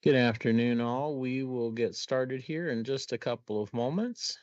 Good afternoon, all. We will get started here in just a couple of moments.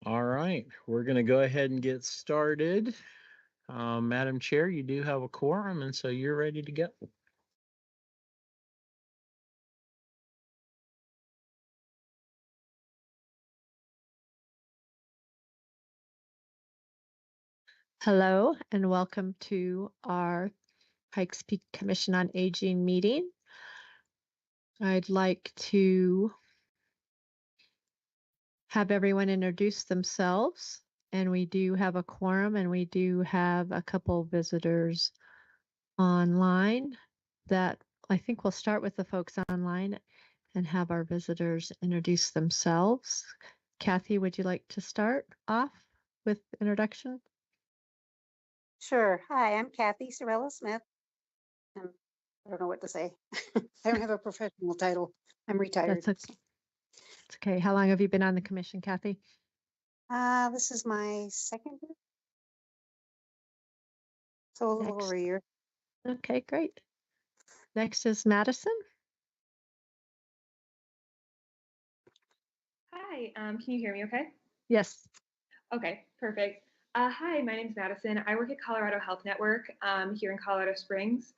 All right, we're going to go ahead and get started. Madam Chair, you do have a quorum, and so you're ready to go. Hello and welcome to our Pikes Peak Commission on Aging meeting. I'd like to have everyone introduce themselves, and we do have a quorum and we do have a couple visitors online that I think we'll start with the folks online and have our visitors introduce themselves. Kathy, would you like to start off with introduction? Sure. Hi, I'm Kathy Sorella Smith. I don't know what to say. I don't have a professional title. I'm retired. That's okay. How long have you been on the commission, Kathy? This is my second year. So a little over a year. Okay, great. Next is Madison. Hi, can you hear me okay? Yes. Okay, perfect. Hi, my name is Madison. I work at Colorado Health Network here in Colorado Springs.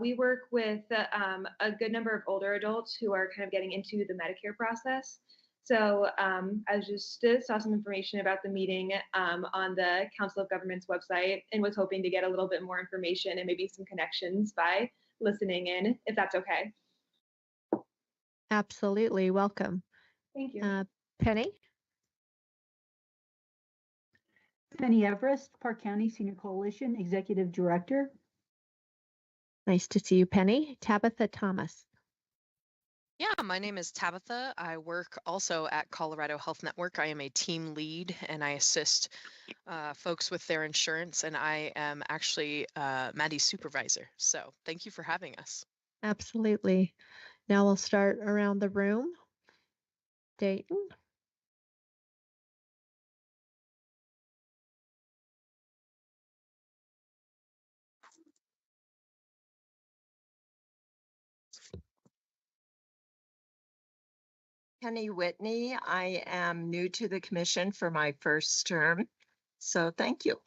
We work with a good number of older adults who are kind of getting into the Medicare process. So I just saw some information about the meeting on the Council of Governments website and was hoping to get a little bit more information and maybe some connections by listening in, if that's okay. Absolutely. Welcome. Thank you. Penny? Penny Everest, Park County Senior Coalition Executive Director. Nice to see you, Penny. Tabitha Thomas. Yeah, my name is Tabitha. I work also at Colorado Health Network. I am a team lead and I assist folks with their insurance, and I am actually Maddie's supervisor. So thank you for having us. Absolutely. Now we'll start around the room. Dayton. Penny Whitney. I am new to the commission for my first term, so thank you.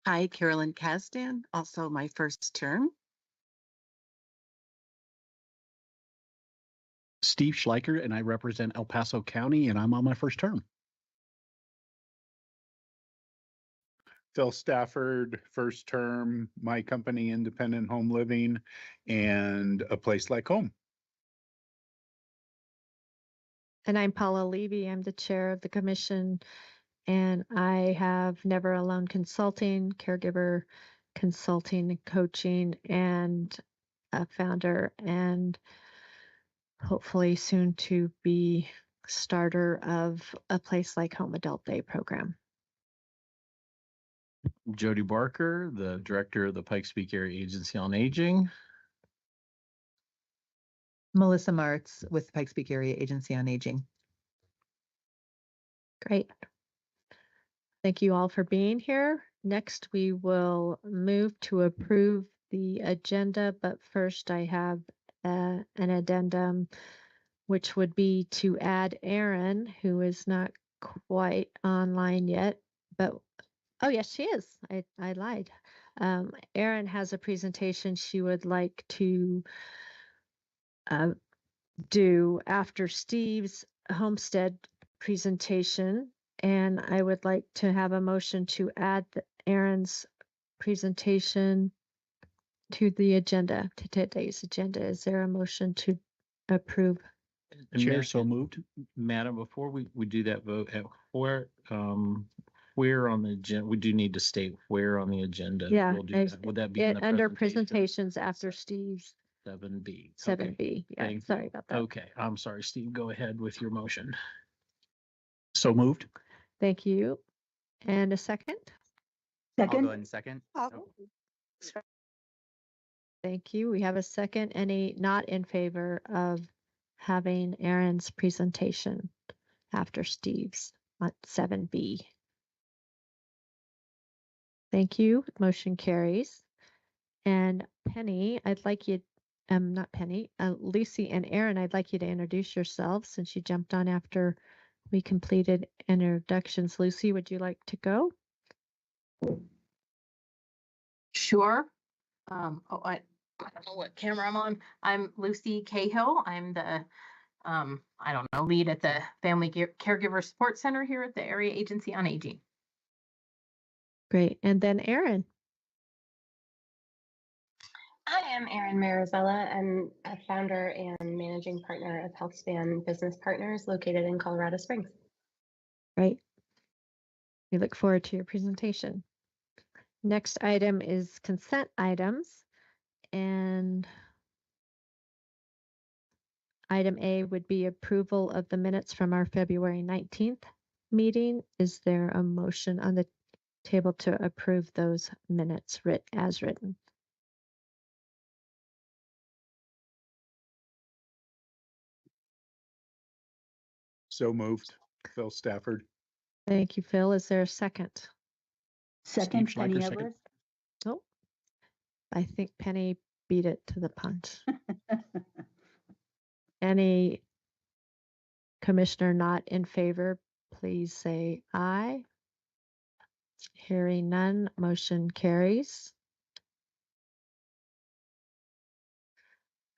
Hi, Carolyn Kasdan, also my first term. Steve Schleicher, and I represent El Paso County, and I'm on my first term. Phil Stafford, first term, my company, Independent Home Living, and A Place Like Home. And I'm Paula Levy. I'm the chair of the commission, and I have Never Alone Consulting, caregiver consulting, coaching, and a founder, and hopefully soon to be starter of A Place Like Home Adult Day program. Jody Barker, the Director of the Pikes Peak Area Agency on Aging. Melissa Martz with Pikes Peak Area Agency on Aging. Great. Thank you all for being here. Next, we will move to approve the agenda, but first I have an addendum, which would be to add Erin, who is not quite online yet, but oh yes, she is. I lied. Erin has a presentation she would like to do after Steve's homestead presentation, and I would like to have a motion to add Erin's presentation to the agenda, to today's agenda. Is there a motion to approve? Chair, so moved. Madam, before we do that vote, where on the agenda, we do need to state where on the agenda Yeah, we'll do that. Would that be in the under presentation? presentations after Steve's 7B. 7B. Yeah, Thank sorry you. about that. Okay, I'm sorry, Steve, go ahead with your motion. So moved. Thank you. And a second? I'll go Second, ahead and second. I'll- Thank you. We have a second. Any not in favor of having Erin's presentation after Steve's at 7B? Thank you. Motion carries. And Penny, I'd like you, not Penny, Lucy and Erin, I'd like you to introduce yourselves since you jumped on after we completed introductions. Lucy, would you like to go? Sure. I don't know what camera I'm on. I'm Lucy Cahill. I'm the, I don't know, lead at the Family Caregiver Support Center here at the Area Agency on Aging. Great. And then Erin. I am Erin Marizella. I'm a founder and managing partner of HealthSpan Business Partners located in Colorado Springs. Great. We look forward to your presentation. Next item is consent items. And item A would be approval of the minutes from our February 19th meeting. Is there a motion on the table to approve those minutes as written? So moved. Phil Stafford. Thank you, Phil. Is there a second? second, Steve Schleicher, Penny second. Everest. Oh, I think Penny beat it to the punch. Any commissioner not in favor, please say aye. Hearing none, motion carries.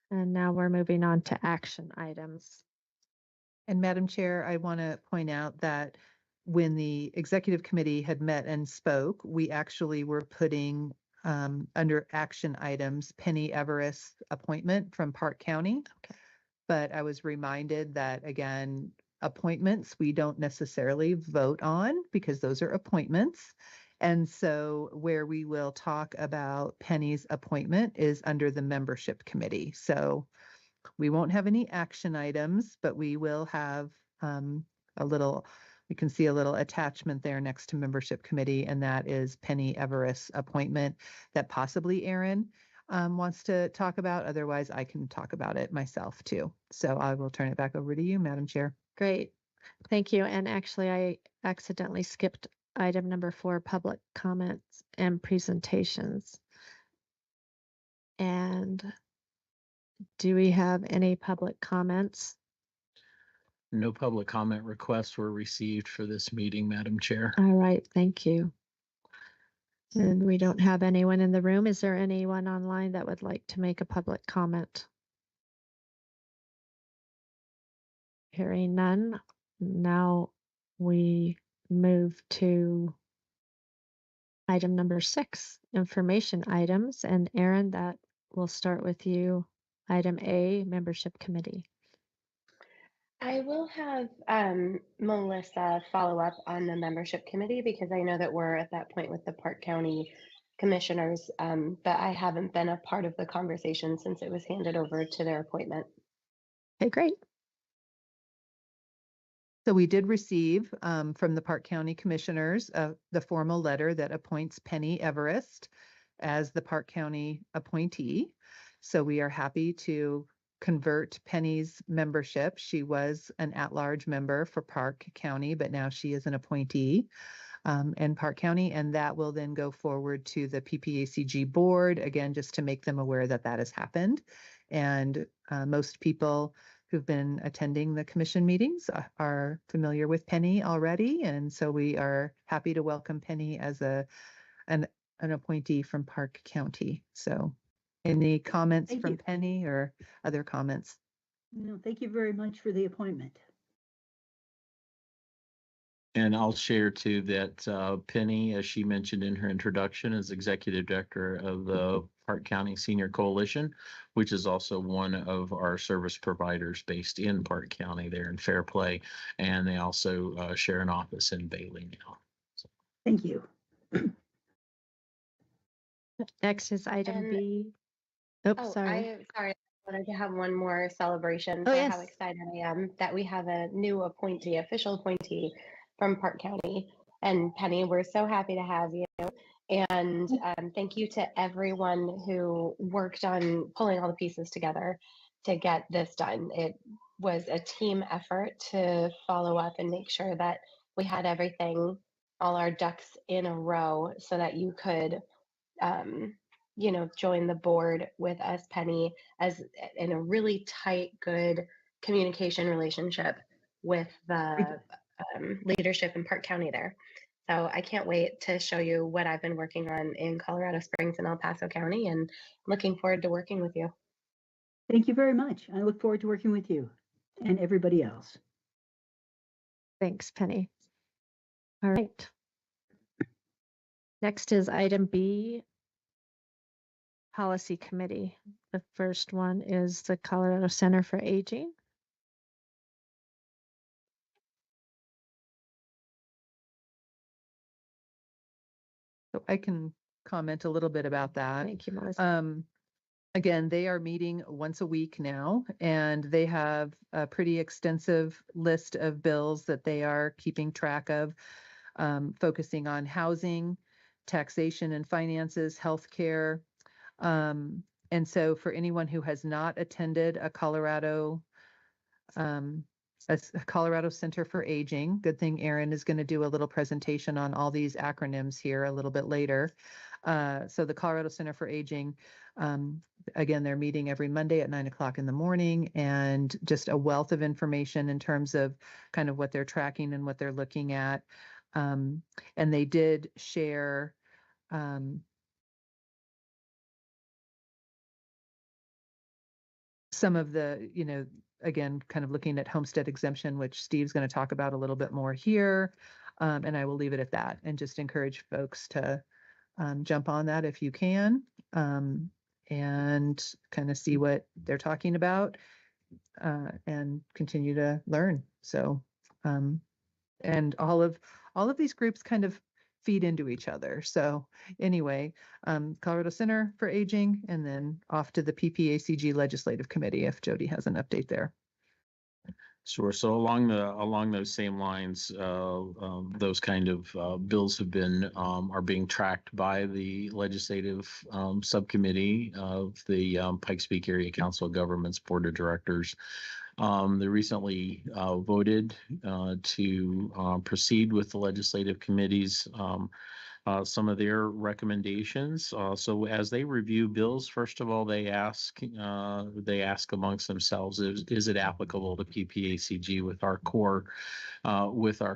And now we're moving on to action items. And Madam Chair, I want to point out that when the executive committee had met and spoke, we actually were putting under action items Penny Everest appointment from Park County. Okay. But I was reminded that, again, appointments we don't necessarily vote on because those are appointments. And so where we will talk about Penny's appointment is under the membership committee. So we won't have any action items, but we will have you can see a little attachment there next to membership committee, and that is Penny Everest's appointment that possibly Erin wants to talk about. Otherwise, I can talk about it myself too. So I will turn it back over to you, Madam Chair. Great. Thank you. And actually, I accidentally skipped item number 4, public comments and presentations. And do we have any public comments? No public comment requests were received for this meeting, Madam Chair. All right, thank you. And we don't have anyone in the room. Is there anyone online that would like to make a public comment? Hearing none. Now we move to item number 6, information items. And Erin, that will start with you. Item A, membership committee. I will have Melissa follow up on the membership committee because I know that we're at that point with the Park County commissioners, but I haven't been a part of the conversation since it was handed over to their appointment. Okay, great. So we did receive from the Park County Commissioners the formal letter that appoints Penny Everest as the Park County appointee. So we are happy to convert Penny's membership. She was an at-large member for Park County, but now she is an appointee in Park County, and that will then go forward to the PPACG board, again, just to make them aware that that has happened. And most people who've been attending the commission meetings are familiar with Penny already. And so we are happy to welcome Penny as an appointee from Park County. So any comments Thank from you. Penny or other comments? No, thank you very much for the appointment. And I'll share too that Penny, as she mentioned in her introduction, is Executive Director of the Park County Senior Coalition, which is also one of our service providers based in Park County there in Fairplay. And they also share an office in Bailey now. So. Thank you. Next is item And B. Sorry. I wanted to have one more celebration Oh, for yes. how excited I am that we have a new appointee, official appointee from Park County. And Penny, we're so happy to have you. And thank you to everyone who worked on pulling all the pieces together to get this done. It was a team effort to follow up and make sure that we had everything, all our ducks in a row so that you could join the board with us, Penny, as in a really tight, good communication relationship with the leadership in Park County there. So I can't wait to show you what I've been working on in Colorado Springs and El Paso County, and looking forward to working with you. Thank you very much. I look forward to working with you and everybody else. Thanks, Penny. All right. Next is item B, Policy Committee. The first one is the Colorado Center for Aging. So I can comment a little bit about that. Thank you, Melissa. Again, they are meeting once a week now, and they have a pretty extensive list of bills that they are keeping track of, focusing on housing, taxation and finances, healthcare. And so for anyone who has not attended a Colorado Center for Aging, good thing Erin is going to do a little presentation on all these acronyms here a little bit later. So the Colorado Center for Aging, again, they're meeting every Monday at 9 o'clock in the morning, and just a wealth of information in terms of kind of what they're tracking and what they're looking at. And they did share some of the, again, kind of looking at homestead exemption, which Steve's going to talk about a little bit more here. And I will leave it at that and just encourage folks to jump on that if you can, and kind of see what they're talking about, and continue to learn. So, and all of these groups kind of feed into each other. So anyway, Colorado Center for Aging, and then off to the PPACG Legislative Committee if Jody has an update there. Sure. So along those same lines, those kind of bills are being tracked by the legislative subcommittee of the Pikes Peak Area Council of Governments Board of Directors. They recently voted to proceed with the legislative committees. Some of their recommendations. So as they review bills, first of all, they ask amongst themselves, is it applicable to PPACG with our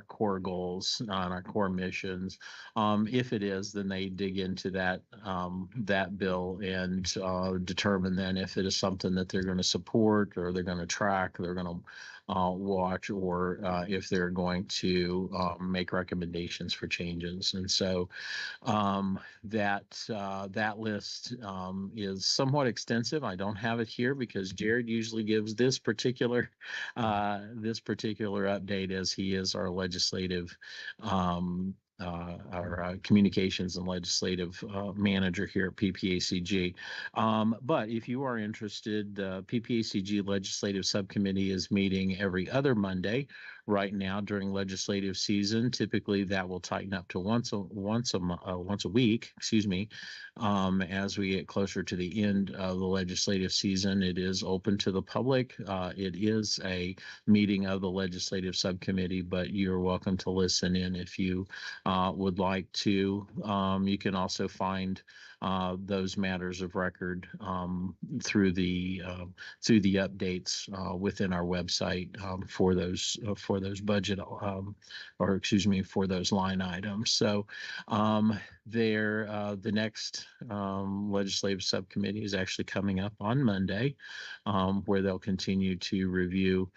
core goals and our core missions? If it is, then they dig into that bill and determine then if it is something that they're going to support, or they're going to track, they're going to watch, or if they're going to make recommendations for changes. And so that list is somewhat extensive. I don't have it here because Jared usually gives this particular update, as he is our legislative our communications and legislative manager here at PPACG. But if you are interested, the PPACG Legislative Subcommittee is meeting every other Monday right now during legislative season. Typically, that will tighten up to once a week. Excuse me. As we get closer to the end of the legislative season, it is open to the public. It is a meeting of the legislative subcommittee, but you're welcome to listen in if you would like to. You can also find those matters of record through the updates within our website for those budget or excuse me, for those line items. So the next legislative subcommittee is actually coming up on Monday, where they'll continue to review.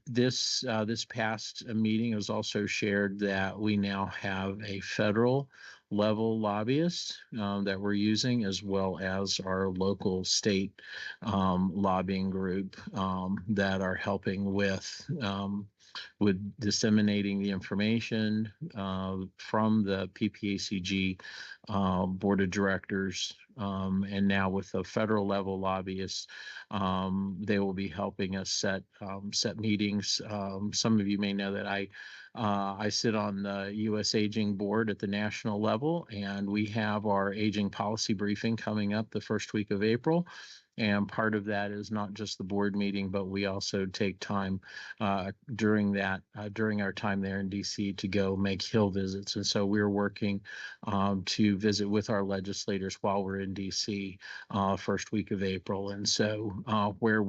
This past meeting was also shared that we now have a federal level lobbyist that we're using, as well as our local state lobbying group that are helping with disseminating the information from the PPACG board of directors, and now with the federal level lobbyists, they will be helping us set meetings. Some of you may know that I sit on the U.S. Aging Board at the national level, and we have our aging policy briefing coming up the first week of April. And part of that is not just the board meeting, but we also take time during our time there in DC to go make Hill visits. And so we're working to visit with our legislators while we're in DC first week of April. And so where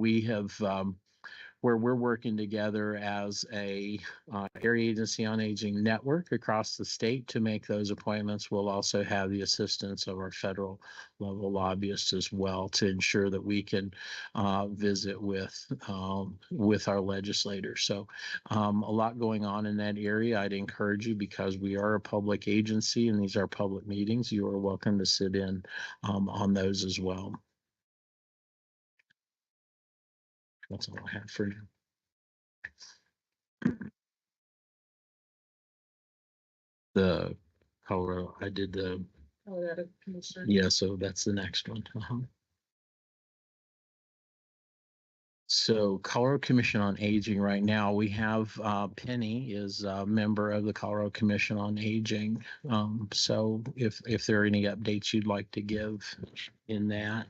we're working together as a area agency on aging network across the state to make those appointments. We'll also have the assistance of our federal level lobbyists as well to ensure that we can visit with our legislators. So a lot going on in that area. I'd encourage you, because we are a public agency and these are public meetings, you are welcome to sit in on those as well. That's all I have for you. The Colorado, I did the Colorado Commission. Yeah, so that's the next one. So Colorado Commission on Aging right now, we have Penny is a member of the Colorado Commission on Aging. So if there are any updates you'd like to give in that.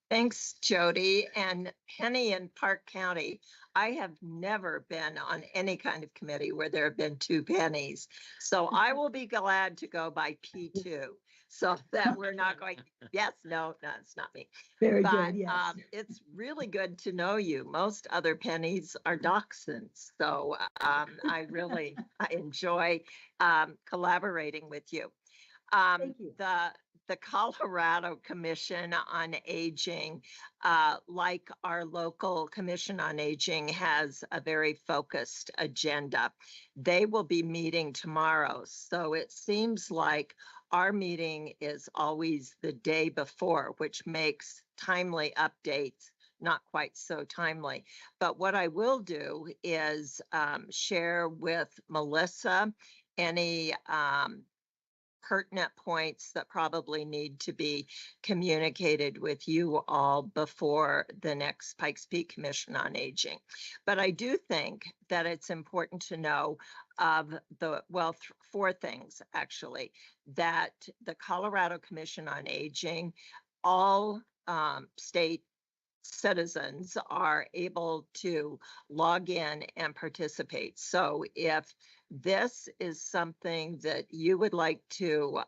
Thanks, Jody. And Penny in Park County, I have never been on any kind of committee where there have been two Pennies. So I will be glad to go by P2 so that we're not going, yes, no, it's not me. Very But good, yes. it's really good to know you. Most other Pennies are dachshunds. So I enjoy collaborating with you. Thank you. The Colorado Commission on Aging, like our local Commission on Aging, has a very focused agenda. They will be meeting tomorrow. So it seems like our meeting is always the day before, which makes timely updates not quite so timely. But what I will do is share with Melissa any pertinent points that probably need to be communicated with you all before the next Pikes Peak Commission on Aging. But I do think that it's important to know of four things actually, that the Colorado Commission on Aging, all state citizens are able to log in and participate. So if this is something that you would like to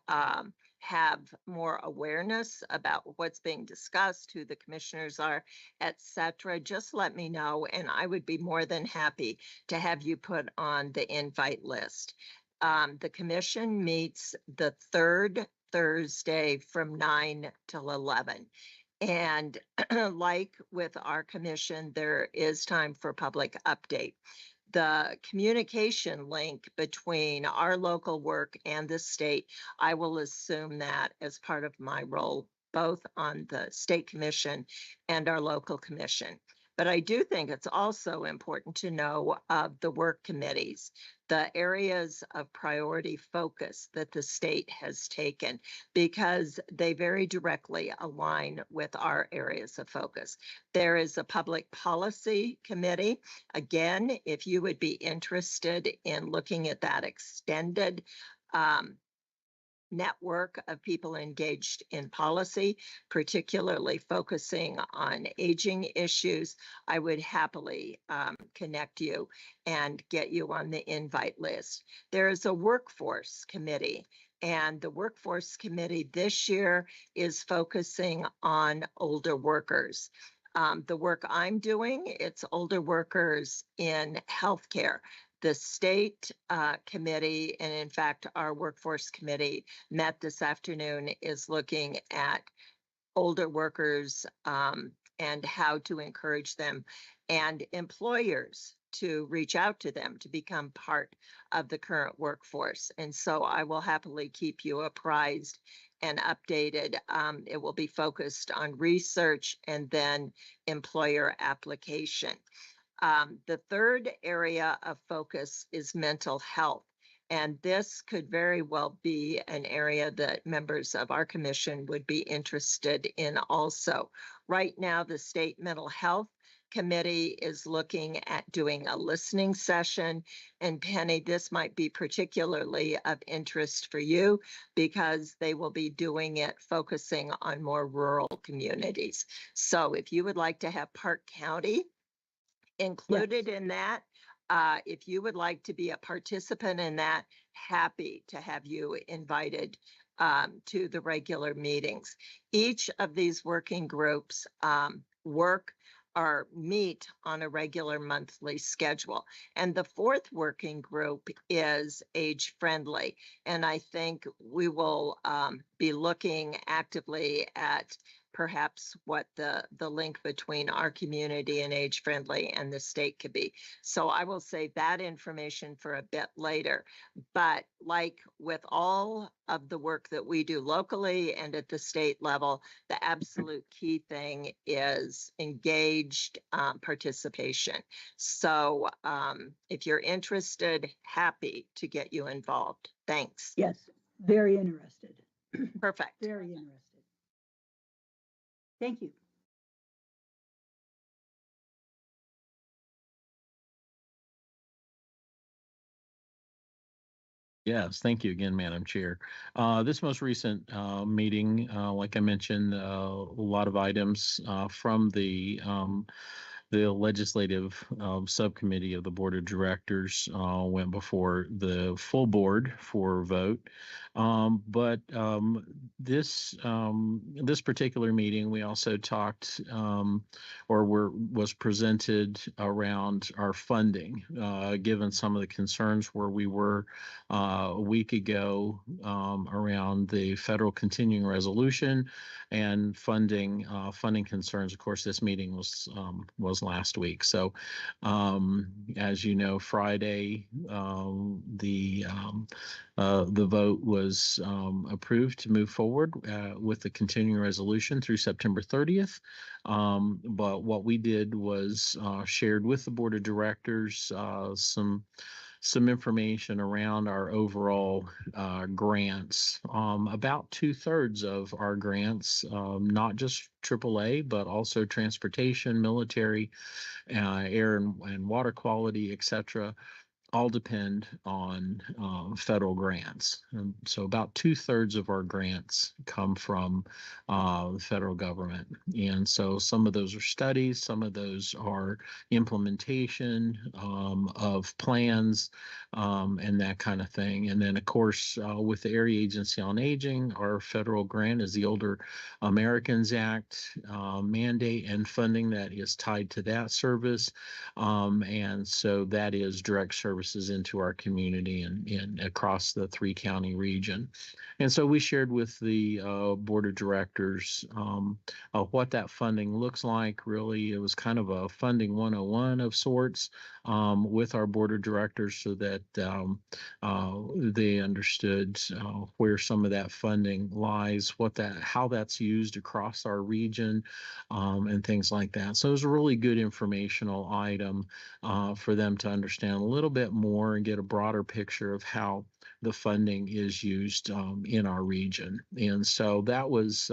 have more awareness about what's being discussed, who the commissioners are, etc., just let me know, and I would be more than happy to have you put on the invite list. The commission meets the third Thursday from 9 till 11. And like with our commission, there is time for public update. The communication link between our local work and the state, I will assume that as part of my role, both on the state commission and our local commission. But I do think it's also important to know of the work committees, the areas of priority focus that the state has taken, because they very directly align with our areas of focus. There is a public policy committee. Again, if you would be interested in looking at that extended network of people engaged in policy, particularly focusing on aging issues, I would happily connect you and get you on the invite list. There is a workforce committee, and the workforce committee this year is focusing on older workers. The work I'm doing, it's older workers in healthcare. The state committee, and in fact, our workforce committee met this afternoon, is looking at older workers and how to encourage them and employers to reach out to them to become part of the current workforce. And so I will happily keep you apprised and updated. It will be focused on research and then employer application. The third area of focus is mental health. And this could very well be an area that members of our commission would be interested in also. Right now, the State Mental Health Committee is looking at doing a listening session. And Penny, this might be particularly of interest for you because they will be doing it focusing on more rural communities. So if you would like to have Park County included in that, if you would like to be a participant in that, happy to have you invited to the regular meetings. Each of these working groups work or meet on a regular monthly schedule. And the fourth working group is age friendly. And I think we will be looking actively at perhaps what the link between our community and age friendly and the state could be. So I will save that information for a bit later. But like with all of the work that we do locally and at the state level, the absolute key thing is engaged participation. So if you're interested, happy to get you involved. Thanks. Yes, very interested. Perfect. Very interested. Thank you. Yes, thank you again, Madam Chair. This most recent meeting, like I mentioned, a lot of items from the legislative subcommittee of the board of directors went before the full board for vote. But this particular meeting, we also talked was presented around our funding, given some of the concerns where we were a week ago around the federal continuing resolution and funding concerns. Of course, this meeting was last week. So, as you know, Friday, the vote was approved to move forward with the continuing resolution through September 30th. But what we did was shared with the board of directors some information around our overall grants. About 2/3 of our grants, not just AAA, but also transportation, military, air and water quality, et cetera, all depend on federal grants. And so about 2/3 of our grants come from the federal government. And so some of those are studies, some of those are implementation of plans and that kind of thing. And then, of course, with the Area Agency on Aging, our federal grant is the Older Americans Act mandate and funding that is tied to that service. And so that is direct service services into our community and across the 3-county region. And so we shared with the board of directors what that funding looks like. Really, it was kind of a funding 101 of sorts with our board of directors, so that they understood where some of that funding lies, how that's used across our region, and things like that. So it was a really good informational item for them to understand a little bit more and get a broader picture of how the funding is used in our region. And so that was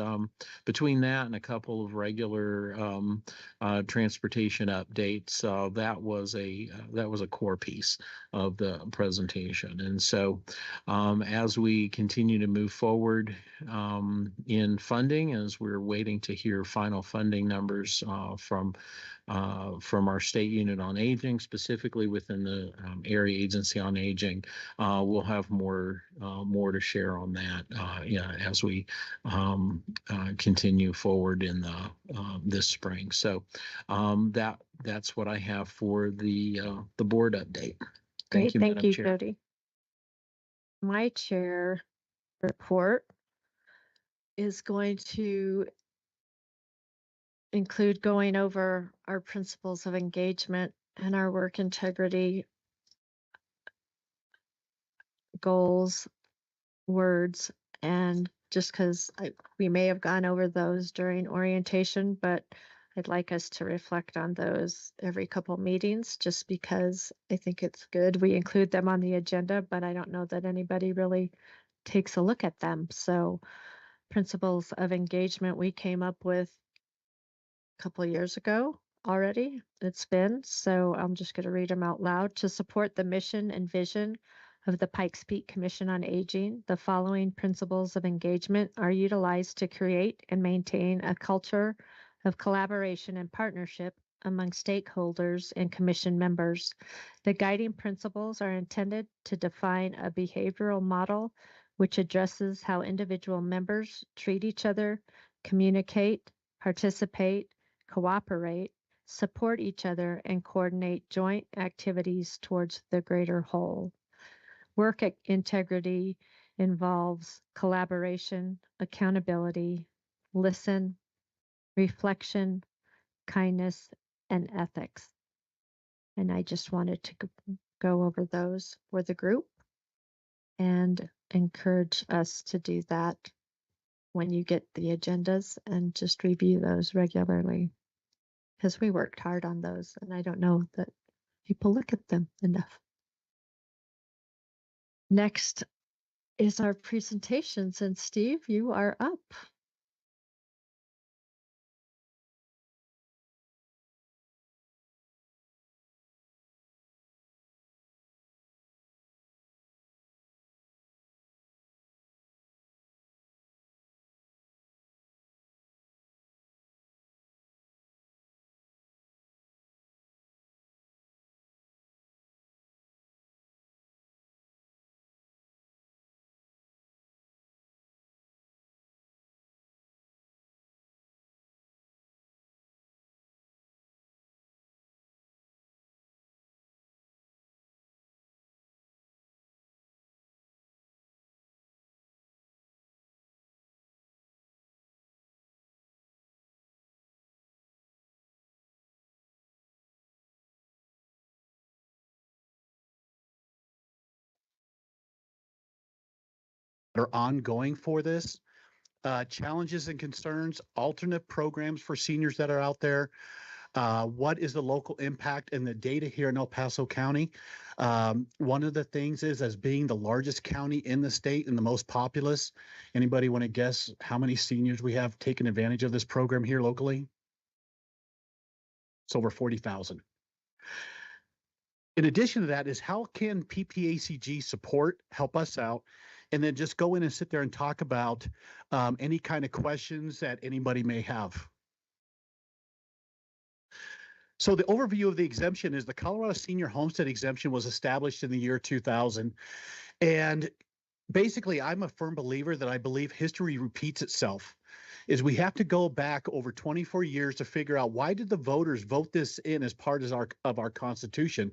between that and a couple of regular transportation updates. That was a core piece of the presentation. And so as we continue to move forward in funding, as we're waiting to hear final funding numbers from our state unit on aging, specifically within the area agency on aging, we'll have more to share on that as we continue forward in this spring. So that's what I have for the board update. Great, Thank you, thank Madam you, Chair. Jody. My chair report is going to include going over our principles of engagement and our work integrity goals, words, and just because we may have gone over those during orientation, but I'd like us to reflect on those every couple meetings, just because I think it's good. We include them on the agenda, but I don't know that anybody really takes a look at them. So principles of engagement we came up with a couple of years ago already. It's been, so I'm just going to read them out loud. To support the mission and vision of the Pikes Peak Commission on Aging, the following principles of engagement are utilized to create and maintain a culture of collaboration and partnership among stakeholders and commission members. The guiding principles are intended to define a behavioral model which addresses how individual members treat each other, communicate, participate, cooperate, support each other, and coordinate joint activities towards the greater whole. Work integrity involves collaboration, accountability, listen, reflection, kindness, and ethics. And I just wanted to go over those for the group and encourage us to do that when you get the agendas, and just review those regularly, because we worked hard on those and I don't know that people look at them enough. Next is our presentations, and Steve, you are up. Are ongoing for this. Challenges and concerns, alternate programs for seniors that are out there. What is the local impact and the data here in El Paso County? One of the things is, as being the largest county in the state and the most populous, anybody want to guess how many seniors we have taken advantage of this program here locally? It's over 40,000. In addition to that is, how can PPACG support help us out? And then just go in and sit there and talk about any kind of questions that anybody may have. So the overview of the exemption is the Colorado Senior Homestead Exemption was established in the year 2000. And basically, I'm a firm believer that I believe history repeats itself. is we have to go back over 24 years to figure out why did the voters vote this in as part of our Constitution.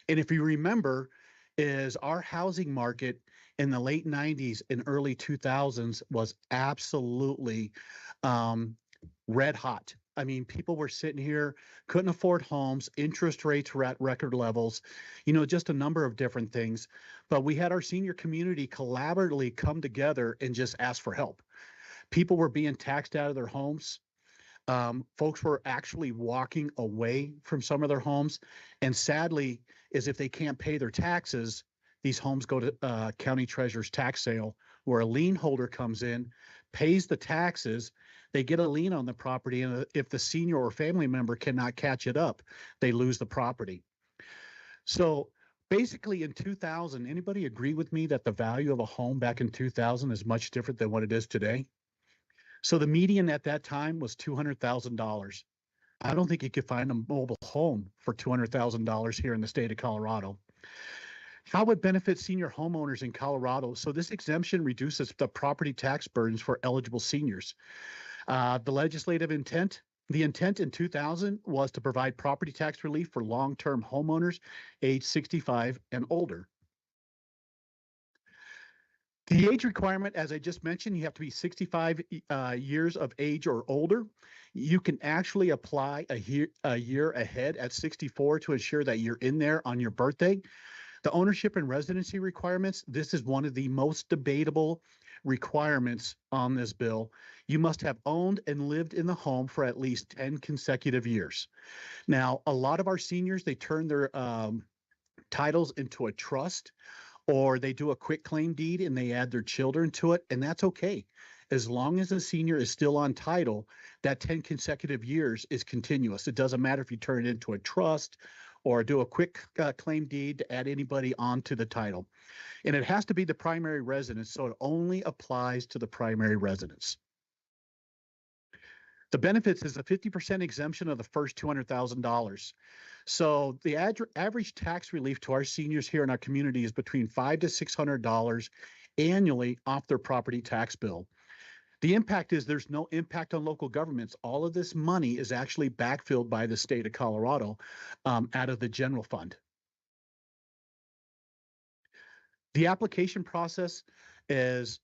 And if you remember, is our housing market in the late 90s and early 2000s was absolutely red hot. I mean, people were sitting here, couldn't afford homes, interest rates were at record levels, just a number of different things. But we had our senior community collaboratively come together and just ask for help. People were being taxed out of their homes. Folks were actually walking away from some of their homes. And sadly, is if they can't pay their taxes, these homes go to county treasurer's tax sale, where a lien holder comes in, pays the taxes, they get a lien on the property, and if the senior or family member cannot catch it up, they lose the property. So basically in 2000, anybody agree with me that the value of a home back in 2000 is much different than what it is today? So the median at that time was $200,000. I don't think you could find a mobile home for $200,000 here in the state of Colorado. How would benefit senior homeowners in Colorado? So this exemption reduces the property tax burdens for eligible seniors. The intent in 2000 was to provide property tax relief for long-term homeowners age 65 and older. The age requirement, as I just mentioned, you have to be 65 years of age or older. You can actually apply a year ahead at 64 to ensure that you're in there on your birthday. The ownership and residency requirements, this is one of the most debatable requirements on this bill. You must have owned and lived in the home for at least 10 consecutive years. Now, a lot of our seniors, they turn their titles into a trust, or they do a quick claim deed and they add their children to it, and that's okay. As long as the senior is still on title, that 10 consecutive years is continuous. It doesn't matter if you turn it into a trust or do a quick claim deed to add anybody onto the title. And it has to be the primary residence, so it only applies to the primary residence. The benefits is a 50% exemption of the first $200,000. So the average tax relief to our seniors here in our community is between $500 to $600 annually off their property tax bill. The impact is there's no impact on local governments. All of this money is actually backfilled by the state of Colorado out of the general fund. The application process is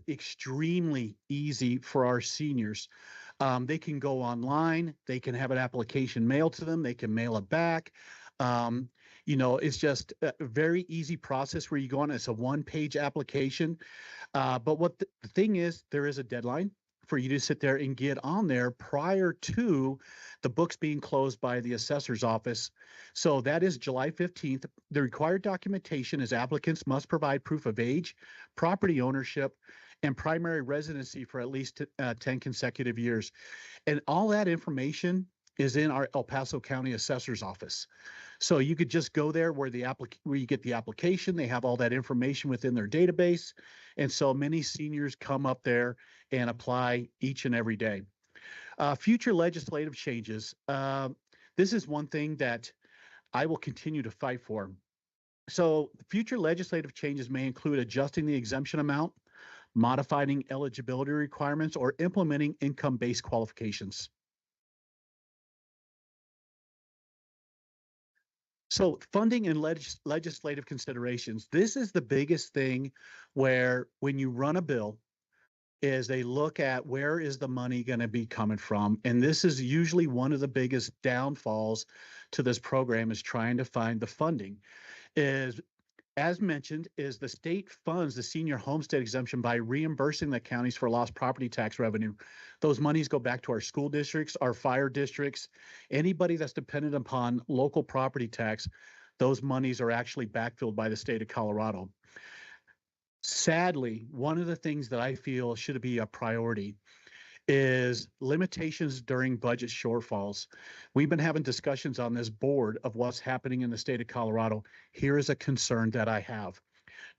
extremely easy for our seniors. They can go online, they can have an application mailed to them, they can mail it back. It's just a very easy process where you go on, it's a one-page application. But what the thing is, there is a deadline for you to sit there and get on there prior to the books being closed by the assessor's office. So that is July 15th. The required documentation is applicants must provide proof of age, property ownership, and primary residency for at least 10 consecutive years. And all that information is in our El Paso County Assessor's Office. So you could just go there where you get the application. They have all that information within their database. And so many seniors come up there and apply each and every day. Future legislative changes. This is one thing that I will continue to fight for. So future legislative changes may include adjusting the exemption amount, modifying eligibility requirements, or implementing income-based qualifications. So funding and legislative considerations. This is the biggest thing where when you run a bill is they look at where is the money going to be coming from. And this is usually one of the biggest downfalls to this program is trying to find the funding. As mentioned, is the state funds the senior homestead exemption by reimbursing the counties for lost property tax revenue. Those monies go back to our school districts, our fire districts, anybody that's dependent upon local property tax. Those monies are actually backfilled by the state of Colorado. Sadly, one of the things that I feel should be a priority is limitations during budget shortfalls. We've been having discussions on this board of what's happening in the state of Colorado. Here is a concern that I have.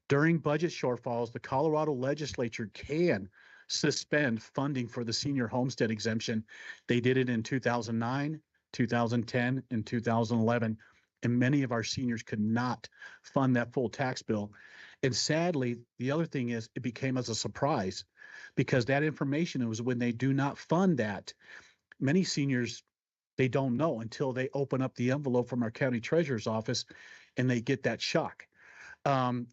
During budget shortfalls, the Colorado legislature can suspend funding for the senior homestead exemption. They did it in 2009, 2010, and 2011, and many of our seniors could not fund that full tax bill. And sadly, the other thing is it became as a surprise. because that information was when they do not fund that. Many seniors, they don't know until they open up the envelope from our county treasurer's office and they get that shock.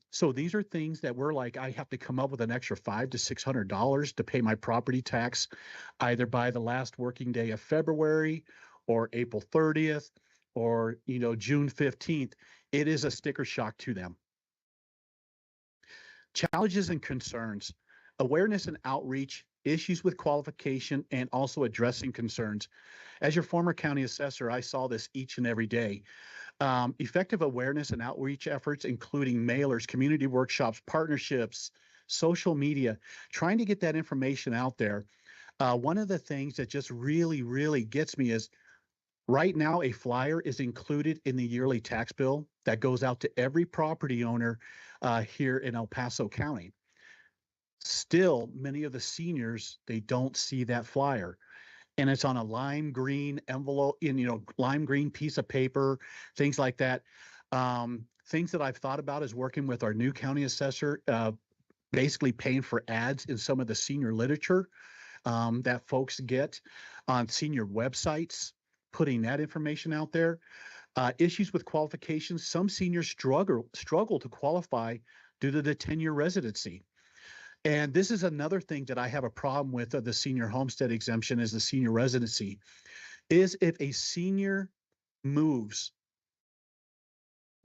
So these are things that we're like, I have to come up with an extra $500 to $600 to pay my property tax, either by the last working day of February or April 30th or, June 15th. It is a sticker shock to them. Challenges and concerns, awareness and outreach, issues with qualification, and also addressing concerns. As your former county assessor, I saw this each and every day. Effective awareness and outreach efforts, including mailers, community workshops, partnerships, social media, trying to get that information out there. One of the things that just really, really gets me is right now a flyer is included in the yearly tax bill that goes out to every property owner here in El Paso County. Still, many of the seniors, they don't see that flyer. And it's on a lime green envelope, lime green piece of paper, things like that. Things that I've thought about is working with our new county assessor, basically paying for ads in some of the senior literature that folks get on senior websites, putting that information out there. Issues with qualifications. Some seniors struggle to qualify due to the 10-year residency. And this is another thing that I have a problem with of the senior homestead exemption is the senior residency, is if a senior moves,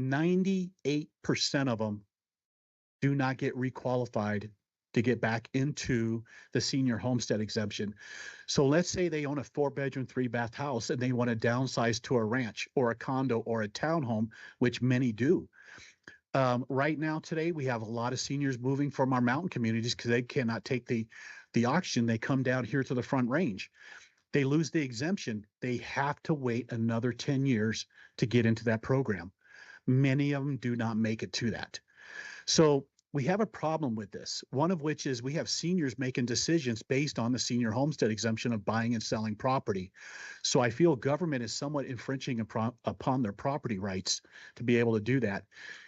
98% of them do not get requalified to get back into the senior homestead exemption. So let's say they own a 4-bedroom, 3-bath house and they want to downsize to a ranch or a condo or a townhome, which many do. Right now, today, we have a lot of seniors moving from our mountain communities because they cannot take the auction. They come down here to the Front Range. They lose the exemption. They have to wait another 10 years to get into that program. Many of them do not make it to that. So we have a problem with this, one of which is we have seniors making decisions based on the senior homestead exemption of buying and selling property. So I feel government is somewhat infringing upon their property rights to be able to do that.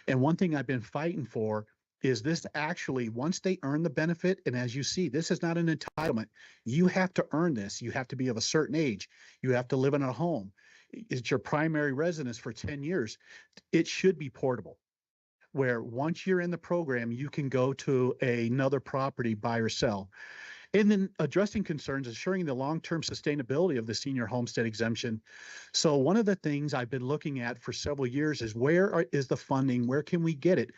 And one thing I've been fighting for is this actually, once they earn the benefit, and as you see, this is not an entitlement. You have to earn this. You have to be of a certain age. You have to live in a home. It's your primary residence for 10 years. It should be portable, where once you're in the program, you can go to another property, buy or sell. And then addressing concerns, ensuring the long-term sustainability of the senior homestead exemption. So one of the things I've been looking at for several years is is the funding? Where can we get it?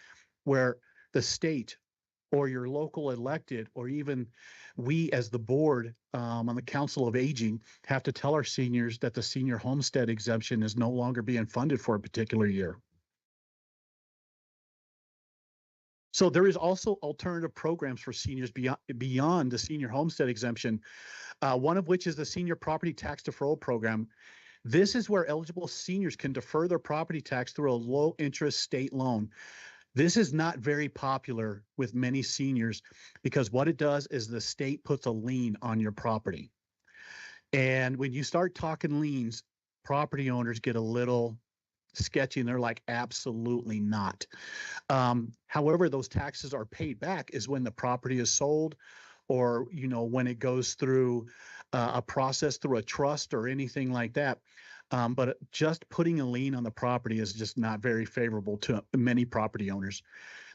Where the state or your local elected, or even we as the board on the Council of Aging have to tell our seniors that the senior homestead exemption is no longer being funded for a particular year. So there is also alternative programs for seniors beyond the senior homestead exemption, one of which is the senior property tax deferral program. This is where eligible seniors can defer their property tax through a low interest state loan. This is not very popular with many seniors because what it does is the state puts a lien on your property. And when you start talking liens, property owners get a little sketchy and they're like, absolutely not. However, those taxes are paid back is when the property is sold or, when it goes through a process through a trust or anything like that. But just putting a lien on the property is just not very favorable to many property owners.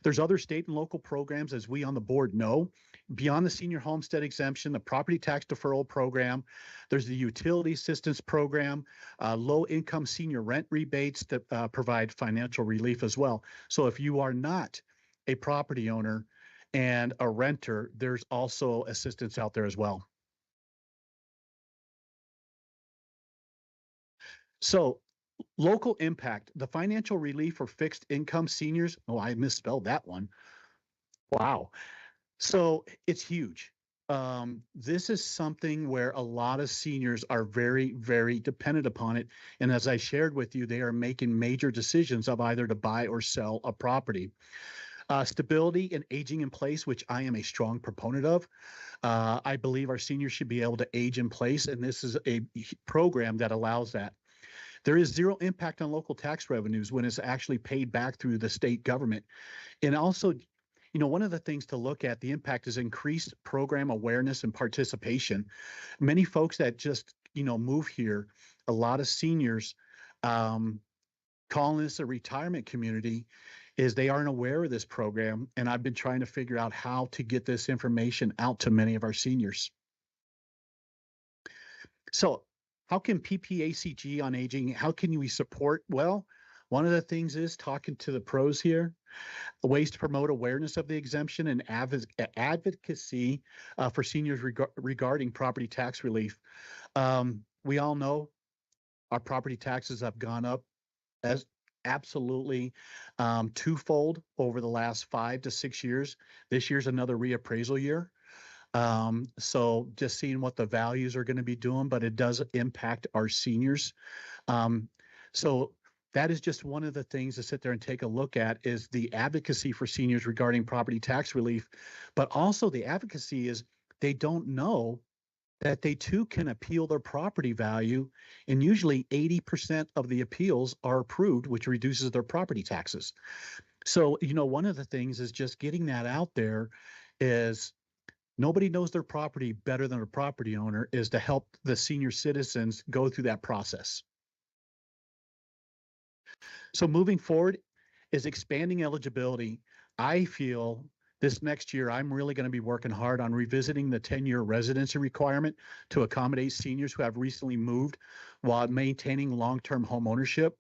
There's other state and local programs, as we on the board know, beyond the senior homestead exemption, the property tax deferral program. There's the utility assistance program, low income senior rent rebates that provide financial relief as well. So if you are not a property owner and a renter, there's also assistance out there as well. So local impact, the financial relief for fixed income seniors. Oh, I misspelled that one. Wow. So it's huge. This is something where a lot of seniors are very, very dependent upon it. And as I shared with you, they are making major decisions of either to buy or sell a property. Stability and aging in place, which I am a strong proponent of. I believe our seniors should be able to age in place, and this is a program that allows that. There is zero impact on local tax revenues when it's actually paid back through the state government. And also, one of the things to look at, the impact is increased program awareness and participation. Many folks that just, move here, a lot of seniors, calling this a retirement community, is they aren't aware of this program. And I've been trying to figure out how to get this information out to many of our seniors. So how can PPACG on aging, how can we support? Well, one of the things is talking to the pros here, ways to promote awareness of the exemption and advocacy for seniors regarding property tax relief. We all know our property taxes have gone up as absolutely twofold over the last 5 to 6 years. This year's another reappraisal year. So just seeing what the values are going to be doing, but it does impact our seniors. So that is just one of the things to sit there and take a look at, is the advocacy for seniors regarding property tax relief, but also the advocacy is they don't know that they too can appeal their property value, and usually 80% of the appeals are approved, which reduces their property taxes. So, one of the things is just getting that out there is nobody knows their property better than a property owner, is to help the senior citizens go through that process. So moving forward is expanding eligibility. I feel this next year, I'm really going to be working hard on revisiting the 10-year residency requirement to accommodate seniors who have recently moved while maintaining long-term home ownership.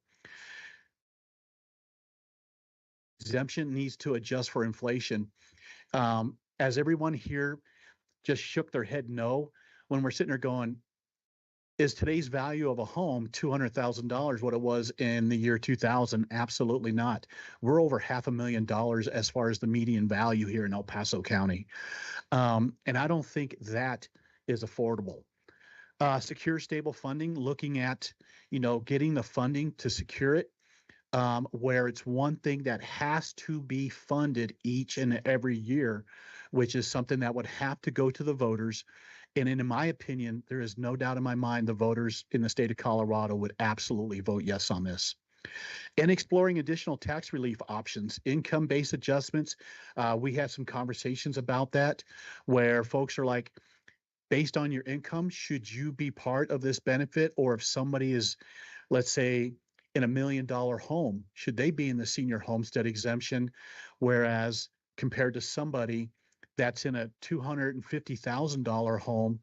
Exemption needs to adjust for inflation. As everyone here just shook their head no, when we're sitting there going, is today's value of a home $200,000 what it was in the year 2000? Absolutely not. We're over $500,000 as far as the median value here in El Paso County. And I don't think that is affordable. Secure, stable funding, looking at, getting the funding to secure it, where it's one thing that has to be funded each and every year, which is something that would have to go to the voters. And in my opinion, there is no doubt in my mind the voters in the state of Colorado would absolutely vote yes on this. And exploring additional tax relief options, income-based adjustments. We had some conversations about that where folks are like, based on your income, should you be part of this benefit? Or if somebody is, let's say, in $1 million home, should they be in the senior homestead exemption? Whereas compared to somebody that's in a $250,000 home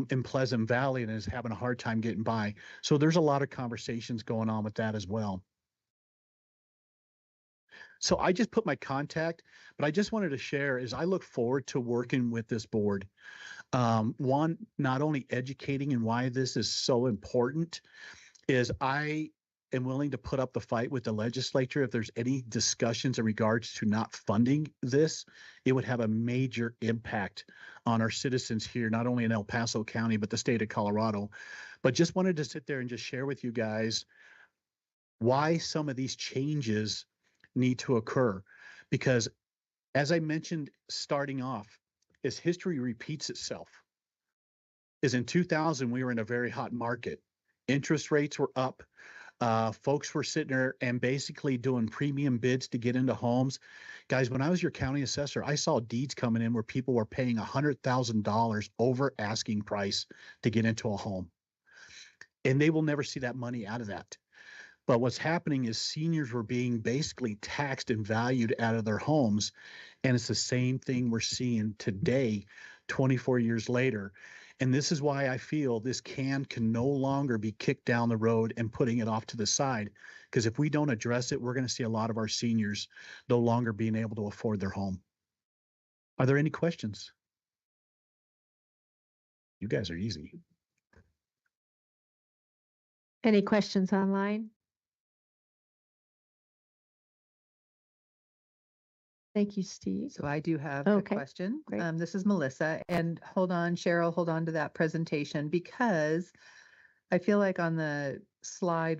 in Pleasant Valley and is having a hard time getting by. So there's a lot of conversations going on with that as well. So I just put my contact, but I just wanted to share is I look forward to working with this board. One, not only educating and why this is so important, is I am willing to put up the fight with the legislature. If there's any discussions in regards to not funding this, it would have a major impact on our citizens here, not only in El Paso County, but the state of Colorado. But just wanted to sit there and just share with you guys why some of these changes need to occur. Because as I mentioned, starting off, as history repeats itself, is in 2000, we were in a very hot market. Interest rates were up. Folks were sitting there and basically doing premium bids to get into homes. Guys, when I was your county assessor, I saw deeds coming in where people were paying $100,000 over asking price to get into a home. And they will never see that money out of that. But what's happening is seniors were being basically taxed and valued out of their homes. And it's the same thing we're seeing today, 24 years later. And this is why I feel this can no longer be kicked down the road and putting it off to the side. Because if we don't address it, we're going to see a lot of our seniors no longer being able to afford their home. Are there any questions? You guys are easy. Any questions online? Thank you, Steve. So I do have Okay, a question. great. This is Melissa, and hold on, Cheryl, hold on to that presentation, because I feel like on the slide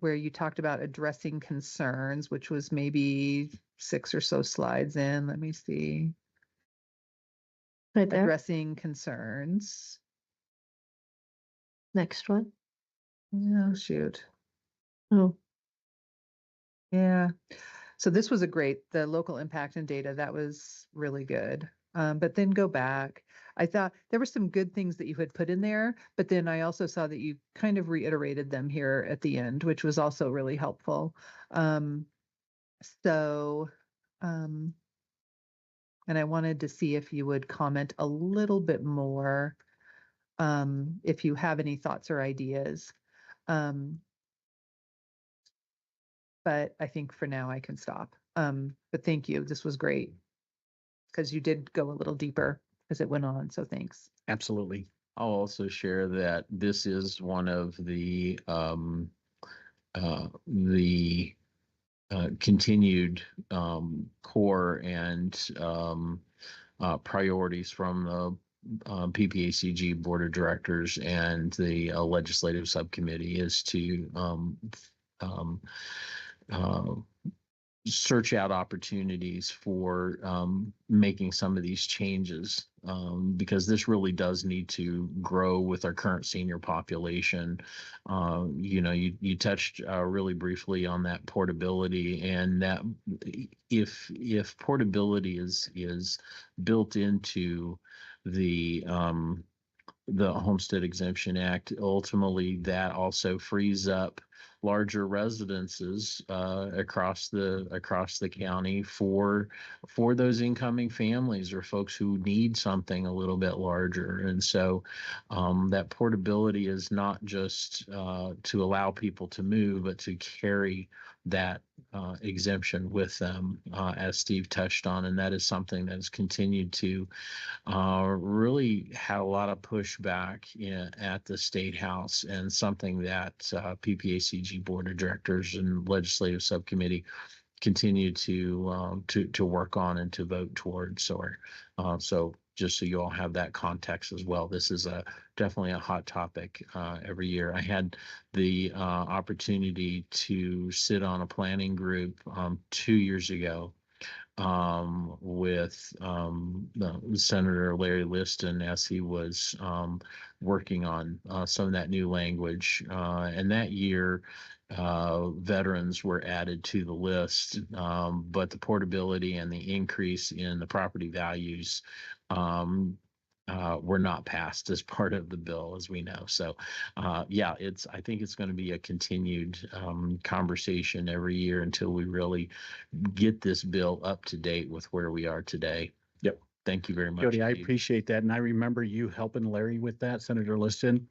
where you talked about addressing concerns, which was maybe 6 or so slides in, let me see. Right there. Addressing concerns. Next one. Oh, shoot. Oh, Yeah. So this was the local impact and data, that was really good. But then go back. I thought there were some good things that you had put in there, but then I also saw that you kind of reiterated them here at the end, which was also really helpful. So, and I wanted to see if you would comment a little bit more, if you have any thoughts or ideas. But I think for now I can stop. But thank you. This was great because you did go a little deeper as it went on. So thanks. Absolutely. I'll also share that this is one of the continued core and priorities from the PPACG Board of Directors and the legislative subcommittee is to search out opportunities for making some of these changes, because this really does need to grow with our current senior population. You touched really briefly on that portability, and that if portability is built into the Homestead Exemption Act, ultimately that also frees up larger residences across the county for those incoming families or folks who need something a little bit larger. And so that portability is not just to allow people to move, but to carry that exemption with them, as Steve touched on. And that is something that has continued to really had a lot of pushback at the State House, and something that PPACG Board of Directors and Legislative Subcommittee continue to work on and to vote towards. So just so you all have that context as well, this is definitely a hot topic every year. I had the opportunity to sit on a planning group 2 years ago with Senator Larry Liston as he was working on some of that new language. And that year, veterans were added to the list, but the portability and the increase in the property values were not passed as part of the bill, as we know. So, yeah, I think it's going to be a continued conversation every year until we really get this bill up to date with where we are today. Yep. Thank you very much. Jody, I Steve. appreciate that. And I remember you helping Larry with that, Senator Liston,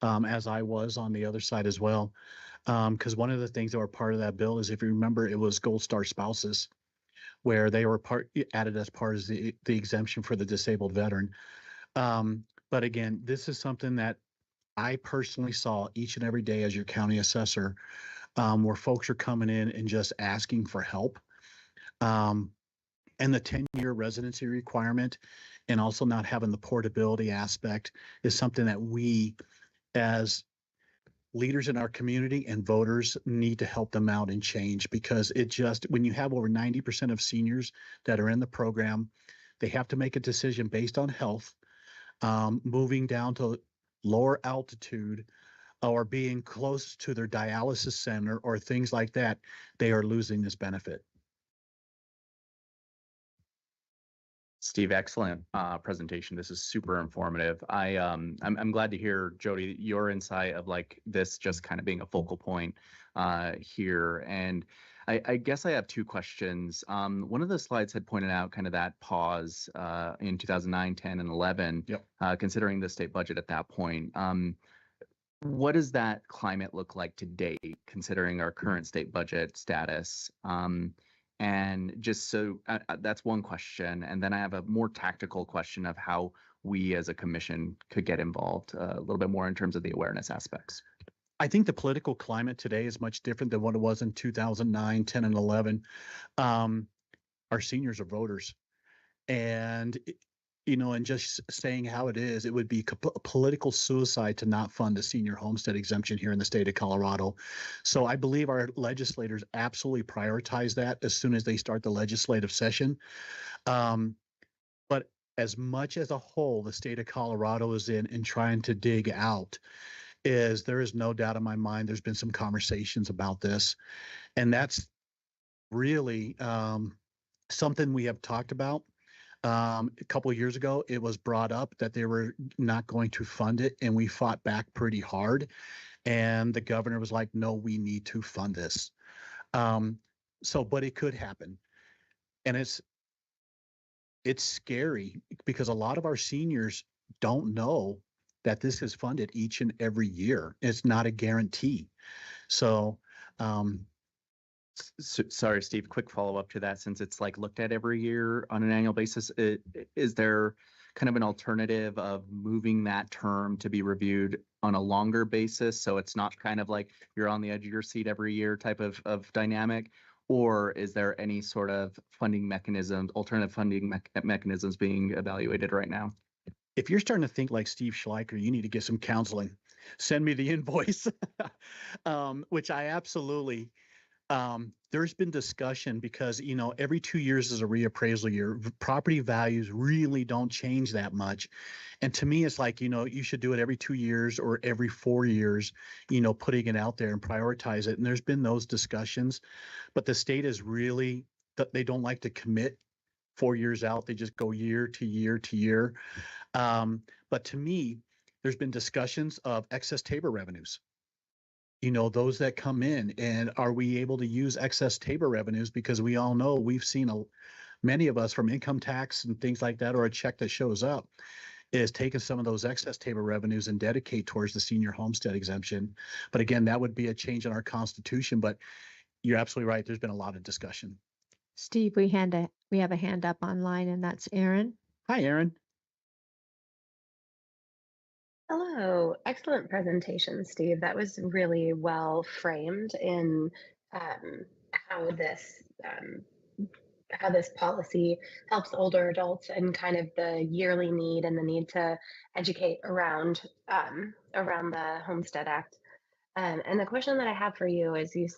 as I was on the other side as well. Because one of the things that were part of that bill is, if you remember, it was Gold Star spouses, where they were added as part of the exemption for the disabled veteran. But again, this is something that I personally saw each and every day as your county assessor, where folks are coming in and just asking for help. And the 10-year residency requirement, and also not having the portability aspect, is something that we, as leaders in our community and voters, need to help them out and change. Because when you have over 90% of seniors that are in the program, they have to make a decision based on health, moving down to lower altitude, or being close to their dialysis center or things like that. They are losing this benefit. Steve, excellent presentation. This is super informative. I'm glad to hear, Jody, your insight of like this just kind of being a focal point here. And I guess I have two questions. One of the slides had pointed out kind of that pause in 2009, 10, and 11, Yep. Considering the state budget at that point. What does that climate look like today, considering our current state budget status? And just so that's one question. And then I have a more tactical question of how we as a commission could get involved a little bit more in terms of the awareness aspects. I think the political climate today is much different than what it was in 2009, 10, and 11. Our seniors are voters. And, and just saying how it is, it would be political suicide to not fund a senior homestead exemption here in the state of Colorado. So I believe our legislators absolutely prioritize that as soon as they start the legislative session. But as much as a whole, the state of Colorado is in trying to dig out, there is no doubt in my mind there's been some conversations about this. And that's really something we have talked about. A couple of years ago, it was brought up that they were not going to fund it, and we fought back pretty hard. And the governor was like, "No, we need to fund this." But it could happen, and it's scary because a lot of our seniors don't know that this is funded each and every year. It's not a guarantee. So, Sorry, Steve, quick follow-up to that, since it's like looked at every year on an annual basis, is there kind of an alternative of moving that term to be reviewed on a longer basis? So it's not kind of like you're on the edge of your seat every year type of dynamic? Or is there any sort of funding mechanisms, alternative funding mechanisms being evaluated right now? if you're starting to think like Steve Schleicher, you need to get some counseling. Send me the invoice, which I absolutely. There's been discussion because, every 2 years is a reappraisal year. Property values really don't change that much. And to me, it's like, you should do it every 2 years or every 4 years, putting it out there and prioritize it. And there's been those discussions, but the state is really, they don't like to commit 4 years out. They just go year to year to year. But to me, there's been discussions of excess Tabor revenues. Those that come in, and are we able to use excess Tabor revenues? Because we all know we've seen many of us from income tax and things like that, or a check that shows up, is taking some of those excess Tabor revenues and dedicate towards the senior homestead exemption. But again, that would be a change in our constitution. But you're absolutely right. There's been a lot of discussion. Steve, we have a hand up online, and that's Aaron. Hi, Aaron. Hello, excellent presentation, Steve. That was really well framed in how this how this policy helps older adults and kind of the yearly need and the need to educate around the Homestead Act. And the question that I have for you is, you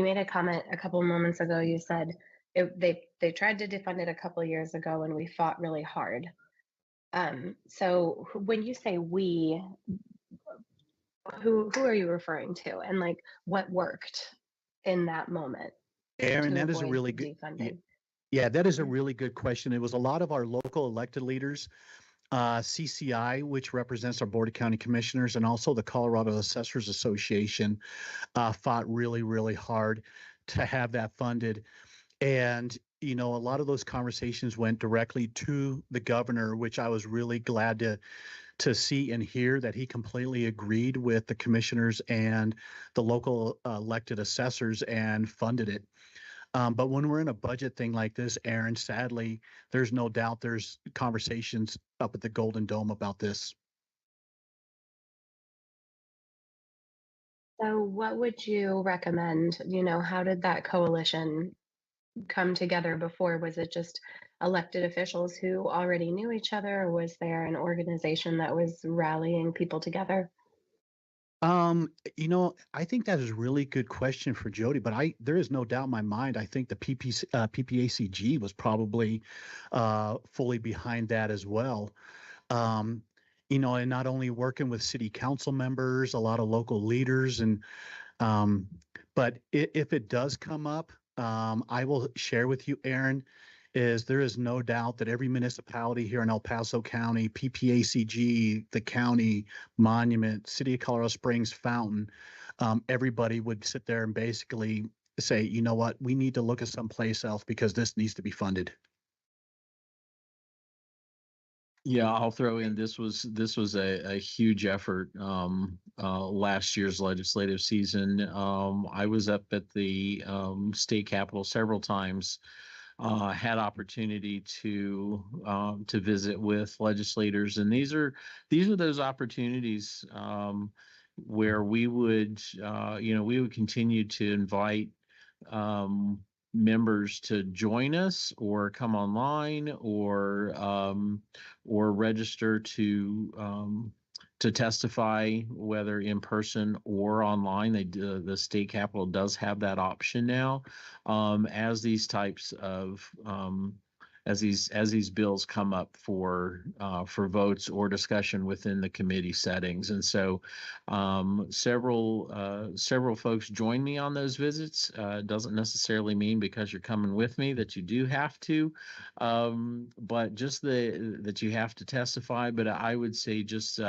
made a comment a couple moments ago. You said they tried to defund it a couple years ago, and we fought really hard. So when you say we, who are you referring to, and like what worked in that moment? Aaron, that is a really good defunding? Yeah, that is a really good question. It was a lot of our local elected leaders, CCI, which represents our Board of County Commissioners, and also the Colorado Assessors Association, fought really, really hard to have that funded. And, a lot of those conversations went directly to the governor, which I was really glad to see and hear that he completely agreed with the commissioners and the local elected assessors and funded it. But when we're in a budget thing like this, Aaron, sadly, there's no doubt there's conversations up at the Golden Dome about this. So what would you recommend? How did that coalition come together before? Was it just elected officials who already knew each other, or was there an organization that was rallying people together? I think that is a really good question for Jody, but there is no doubt in my mind. I think the PPACG was probably fully behind that as well. And not only working with city council members, a lot of local leaders, and but if it does come up, I will share with you, Aaron, there is no doubt that every municipality here in El Paso County, PPACG, the county, Monument, City of Colorado Springs, Fountain, everybody would sit there and basically say, you know what, we need to look at someplace else because this needs to be funded. Yeah, I'll throw in, this was a huge effort last year's legislative season. I was up at the state capitol several times, had opportunity to visit with legislators, and these are those opportunities where we would continue to invite members to join us or come online or register to testify, whether in person or online. The state capitol does have that option now, as these types of as these bills come up for votes or discussion within the committee settings. And so several folks join me on those visits. Doesn't necessarily mean because you're coming with me that you do have to, but just that you have to testify. But I would say just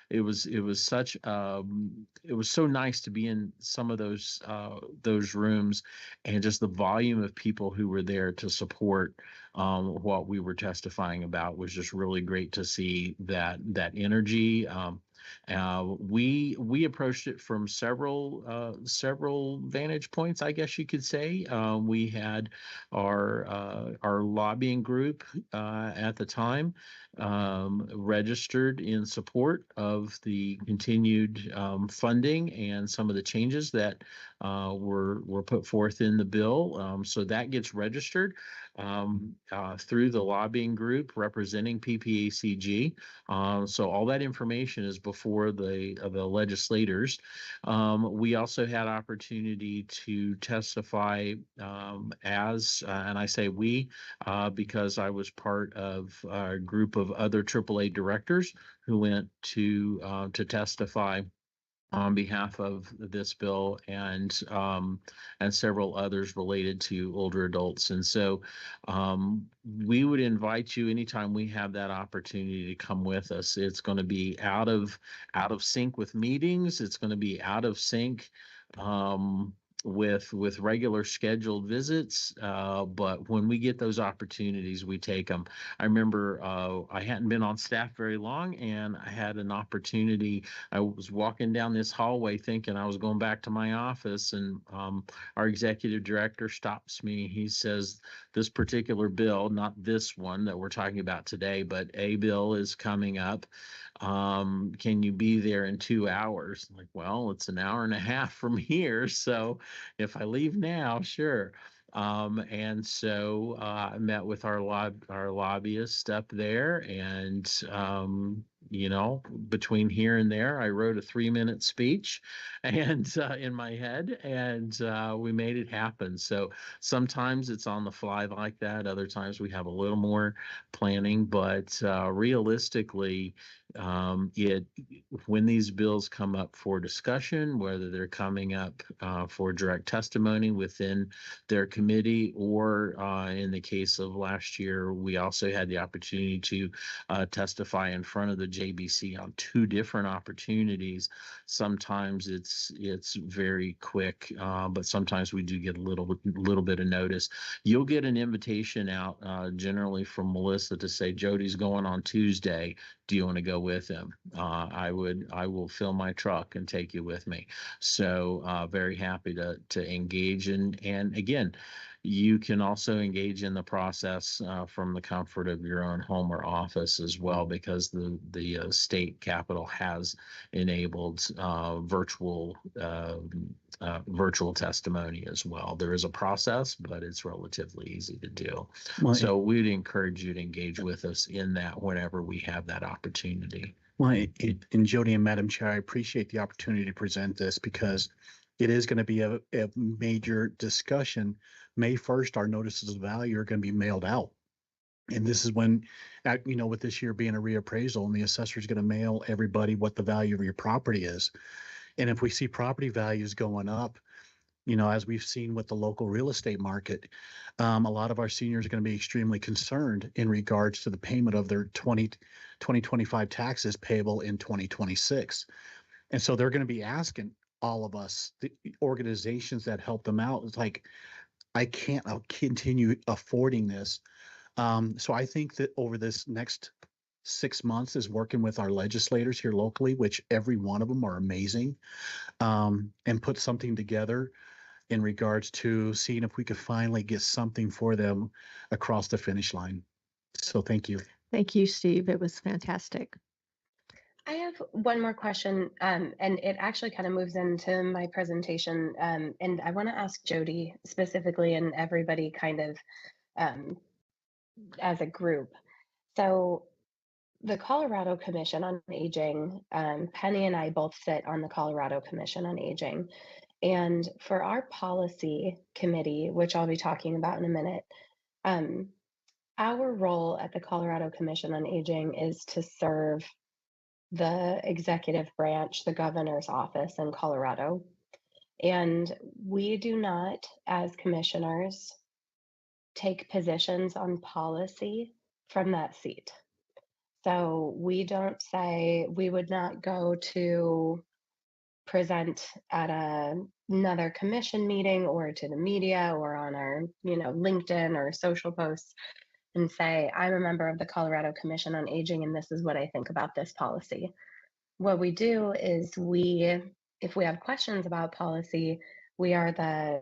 it was such it was so nice to be in some of those rooms, and just the volume of people who were there to support what we were testifying about was just really great to see that energy. We approached it from several vantage points, I guess you could say. We had our lobbying group at the time registered in support of the continued funding and some of the changes that were put forth in the bill. So that gets registered through the lobbying group representing PPACG. So all that information is before the legislators. We also had opportunity to testify and I say we because I was part of a group of other AAA directors who went to testify on behalf of this bill and several others related to older adults. And so we would invite you anytime we have that opportunity to come with us. It's going to be out of sync with meetings. It's going to be out of sync with regular scheduled visits, but when we get those opportunities, we take them. I remember I hadn't been on staff very long, and I had an opportunity. I was walking down this hallway thinking I was going back to my office, and our executive director stops me. He says, this particular bill, not this one that we're talking about today, but a bill is coming up. Can you be there in 2 hours? I'm like, well, it's an hour and a half from here. So if I leave now, sure. And so I met with our lobbyist up there, and between here and there, I wrote a 3-minute speech, and in my head, and we made it happen. So sometimes it's on the fly like that. Other times we have a little more planning, but realistically, when these bills come up for discussion, whether they're coming up for direct testimony within their committee, or in the case of last year, we also had the opportunity to testify in front of the JBC on 2 different opportunities. Sometimes it's very quick, but sometimes we do get a little bit of notice. You'll get an invitation out generally from Melissa to say, Jody's going on Tuesday. Do you want to go with him? I will fill my truck and take you with me. So very happy to engage and again, you can also engage in the process from the comfort of your own home or office as well, because the state capitol has enabled virtual testimony as well. There is a process, but it's relatively easy to do. Well, so we'd encourage you to engage with us in that whenever we have that opportunity. Well, and Jody and Madam Chair, I appreciate the opportunity to present this because it is going to be a major discussion. May 1st, our notices of value are going to be mailed out. And this is when, with this year being a reappraisal, and the assessor is going to mail everybody what the value of your property is. And if we see property values going up, as we've seen with the local real estate market, a lot of our seniors are going to be extremely concerned in regards to the payment of their 2025 taxes payable in 2026. And so they're going to be asking all of us, the organizations that help them out, it's like, I can't continue affording this. So I think that over this next 6 months is working with our legislators here locally, which every one of them are amazing, and put something together in regards to seeing if we could finally get something for them across the finish line. So thank you. Thank you, Steve. It was fantastic. I have one more question, and it actually kind of moves into my presentation. And I want to ask Jody specifically, and everybody kind of as a group. So the Colorado Commission on Aging, Penny and I both sit on the Colorado Commission on Aging. And for our policy committee, which I'll be talking about in a minute, our role at the Colorado Commission on Aging is to serve the executive branch, the governor's office in Colorado. And we do not, as commissioners, take positions on policy from that seat. So we don't say, we would not go to present at another commission meeting or to the media or on our, LinkedIn or social posts and say, I'm a member of the Colorado Commission on Aging and this is what I think about this policy. What we do is if we have questions about policy, we are the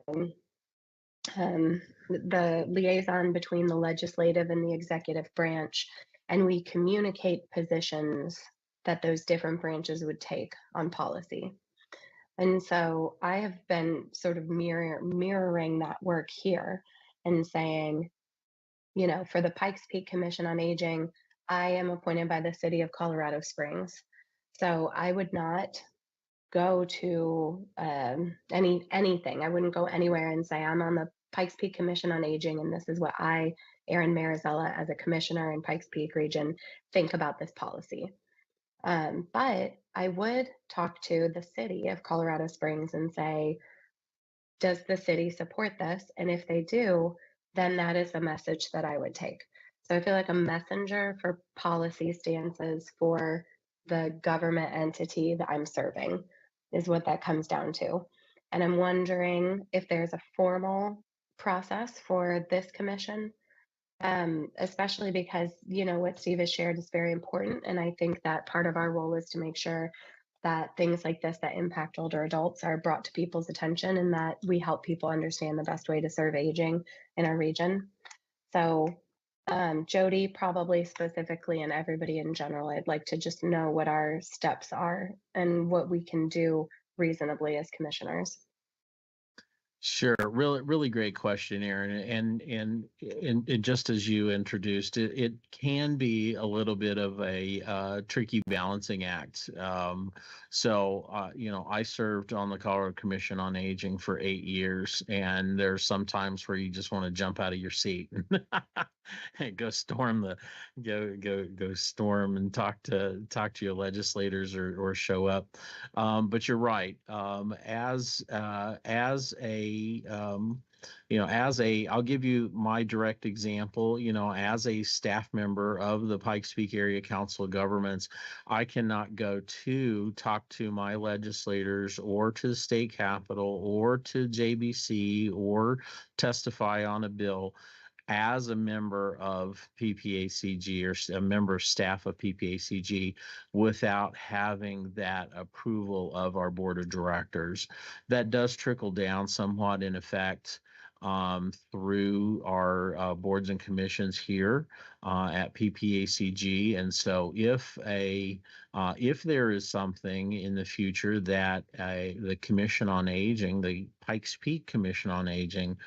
liaison between the legislative and the executive branch, and we communicate positions that those different branches would take on policy. And so I have been sort of mirroring that work here and saying, for the Pikes Peak Commission on Aging, I am appointed by the city of Colorado Springs. So I would not go to anything. I wouldn't go anywhere and say I'm on the Pikes Peak Commission on Aging, and this is what I, Erin Marizella, as a commissioner in Pikes Peak region, think about this policy. But I would talk to the city of Colorado Springs and say, does the city support this? And if they do, then that is a message that I would take. So I feel like a messenger for policy stances for the government entity that I'm serving is what that comes down to. And I'm wondering if there's a formal process for this commission, especially because, what Steve has shared is very important. And I think that part of our role is to make sure that things like this that impact older adults are brought to people's attention and that we help people understand the best way to serve aging in our region. So Jody, probably specifically, and everybody in general, I'd like to just know what our steps are and what we can do reasonably as commissioners. Sure. Really great question, Aaron. And just as you introduced it can be a little bit of a tricky balancing act. I served on the Colorado Commission on Aging for 8 years, and there's some times where you just want to jump out of your seat and go storm and talk to your legislators or show up. But you're right. I'll give you my direct example, as a staff member of the Pikes Peak Area Council of Governments, I cannot go to talk to my legislators or to the state capitol or to JBC or testify on a bill as a member of PPACG or a member of staff of PPACG without having that approval of our board of directors. That does trickle down somewhat in effect through our boards and commissions here at PPACG. And so if there is something in the future that the Commission on Aging, the Pikes Peak Commission on Aging,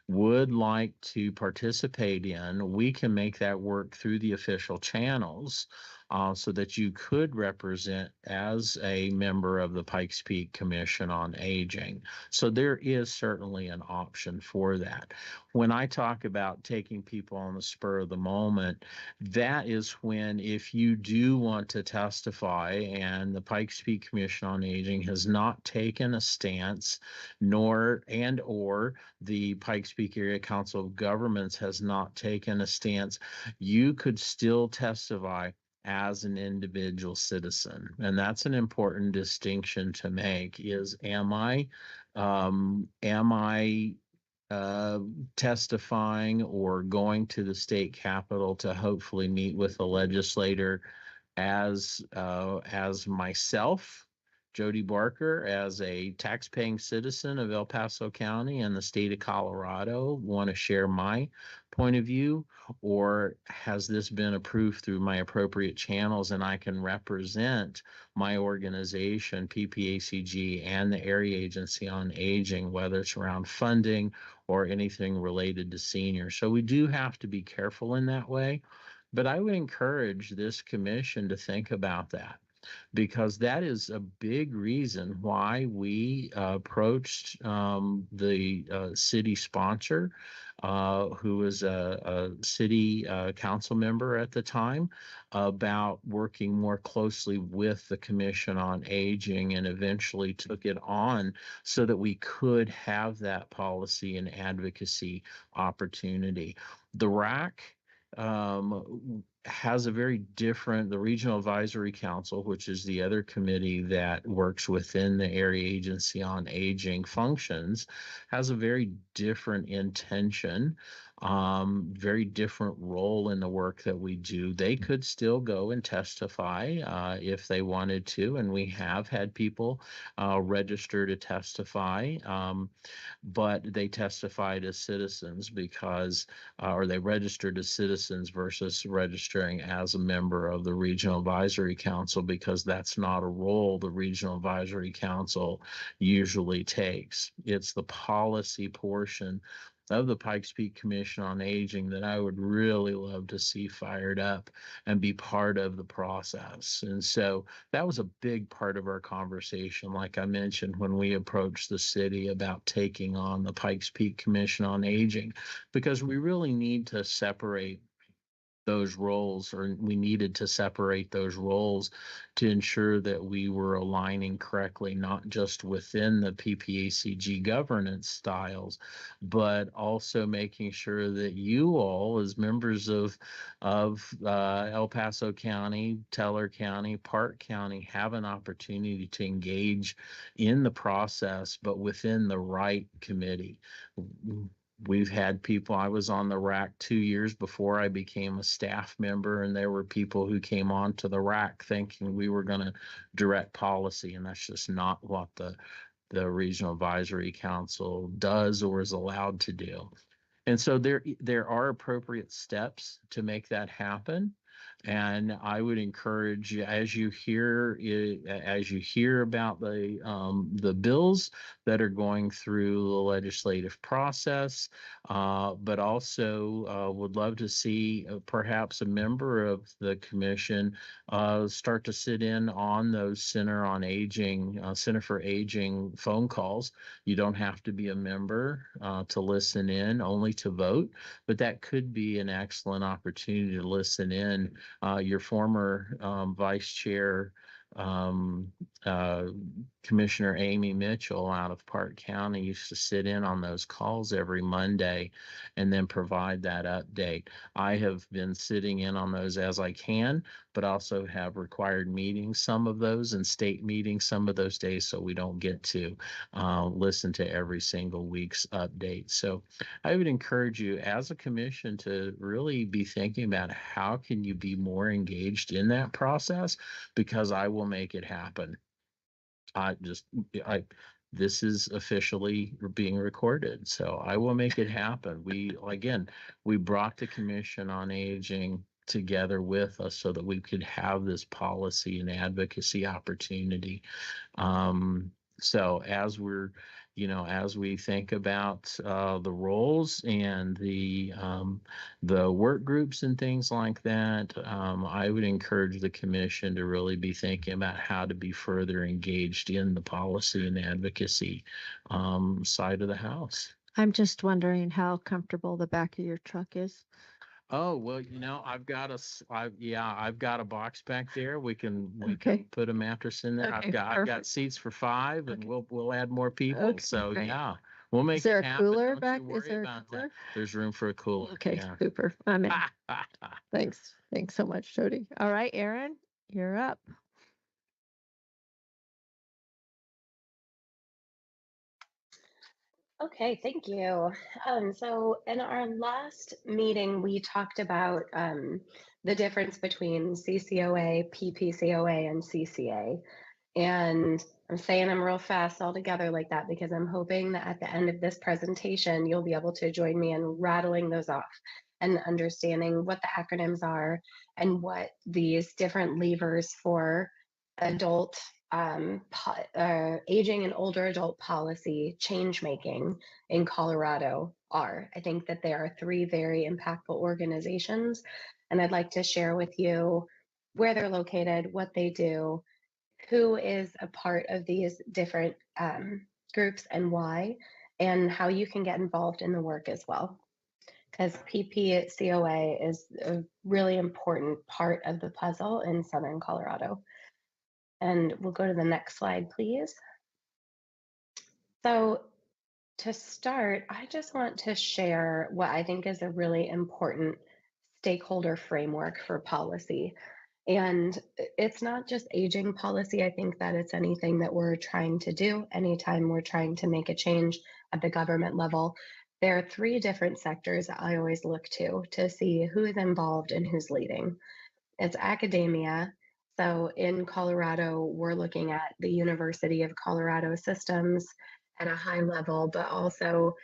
would like to participate in, we can make that work through the official channels so that you could represent as a member of the Pikes Peak Commission on Aging. So there is certainly an option for that. When I talk about taking people on the spur of the moment, that is when, if you do want to testify and the Pikes Peak Commission on Aging has not taken a stance, or the Pikes Peak Area Council of Governments has not taken a stance, you could still testify as an individual citizen. And that's an important distinction to make is, am I testifying or going to the state capitol to hopefully meet with a legislator as myself, Jody Barker, as a tax-paying citizen of El Paso County and the state of Colorado, want to share my point of view, or has this been approved through my appropriate channels and I can represent my organization, PPACG, and the Area Agency on Aging, whether it's around funding or anything related to seniors. So we do have to be careful in that way, but I would encourage this commission to think about that, because that is a big reason why we approached the city sponsor who was a city council member at the time, about working more closely with the Commission on Aging, and eventually took it on so that we could have that policy and advocacy opportunity. The RAC has a very different, the Regional Advisory Council, which is the other committee that works within the Area Agency on Aging functions, has a very different intention, very different role in the work that we do. They could still go and testify if they wanted to, and we have had people register to testify. But they testified as citizens because, or they registered as citizens versus registering as a member of the Regional Advisory Council, because that's not a role the Regional Advisory Council usually takes. It's the policy portion of the Pikes Peak Commission on Aging that I would really love to see fired up and be part of the process. And so that was a big part of our conversation, like I mentioned, when we approached the city about taking on the Pikes Peak Commission on Aging, because we really need to separate those roles, or we needed to separate those roles to ensure that we were aligning correctly, not just within the PPACG governance styles, but also making sure that you all, as members of El Paso County, Teller County, Park County, have an opportunity to engage in the process, but within the right committee. We've had people, I was on the RAC 2 years before I became a staff member, and there were people who came on to the RAC thinking we were going to direct policy, and that's just not what the Regional Advisory Council does or is allowed to do. And so there are appropriate steps to make that happen. And I would encourage you, as you hear about the bills that are going through the legislative process, but also would love to see perhaps a member of the commission start to sit in on those Center for Aging phone calls. You don't have to be a member to listen in, only to vote, but that could be an excellent opportunity to listen in. Your former vice chair, Commissioner Amy Mitchell out of Park County, used to sit in on those calls every Monday and then provide that update. I have been sitting in on those as I can, but also have required meetings, some of those, and state meetings some of those days, so we don't get to listen to every single week's update. So I would encourage you as a commission to really be thinking about how can you be more engaged in that process, because I will make it happen. This is officially being recorded, so I will make it happen. We brought the Commission on Aging together with us so that we could have this policy and advocacy opportunity. So as we think about the roles and the work groups and things like that, I would encourage the commission to really be thinking about how to be further engaged in the policy and advocacy side of the house. I'm just wondering how comfortable the back of your truck is. Oh, well, I've got a box back there. We can Okay. put a mattress in there. Okay, I've got perfect. seats for 5, and Okay. we'll add more people. Okay, So great. yeah, we'll make Is there it a happen. cooler Don't you back? Is worry there a about that. cooler? There's room for a cooler. Okay, Yeah. super. I'm in. Thanks. Thanks so much, Jody. All right, Aaron, you're up. Okay, thank you. So in our last meeting, we talked about the difference between CCOA, PPCOA, and CCA. And I'm saying them real fast all together like that because I'm hoping that at the end of this presentation, you'll be able to join me in rattling those off and understanding what the acronyms are and what these different levers for adult aging and older adult policy change making in Colorado are. I think that there are 3 very impactful organizations, and I'd like to share with you where they're located, what they do, who is a part of these different groups and why, and how you can get involved in the work as well. as PPCOA is a really important part of the puzzle in Southern Colorado. And we'll go to the next slide, please. So to start, I just want to share what I think is a really important stakeholder framework for policy. And it's not just aging policy. I think that it's anything that we're trying to do, anytime we're trying to make a change at the government level. There are three different sectors that I always look to see who is involved and who's leading. It's academia. So in Colorado, we're looking at the University of Colorado systems at a high level, but also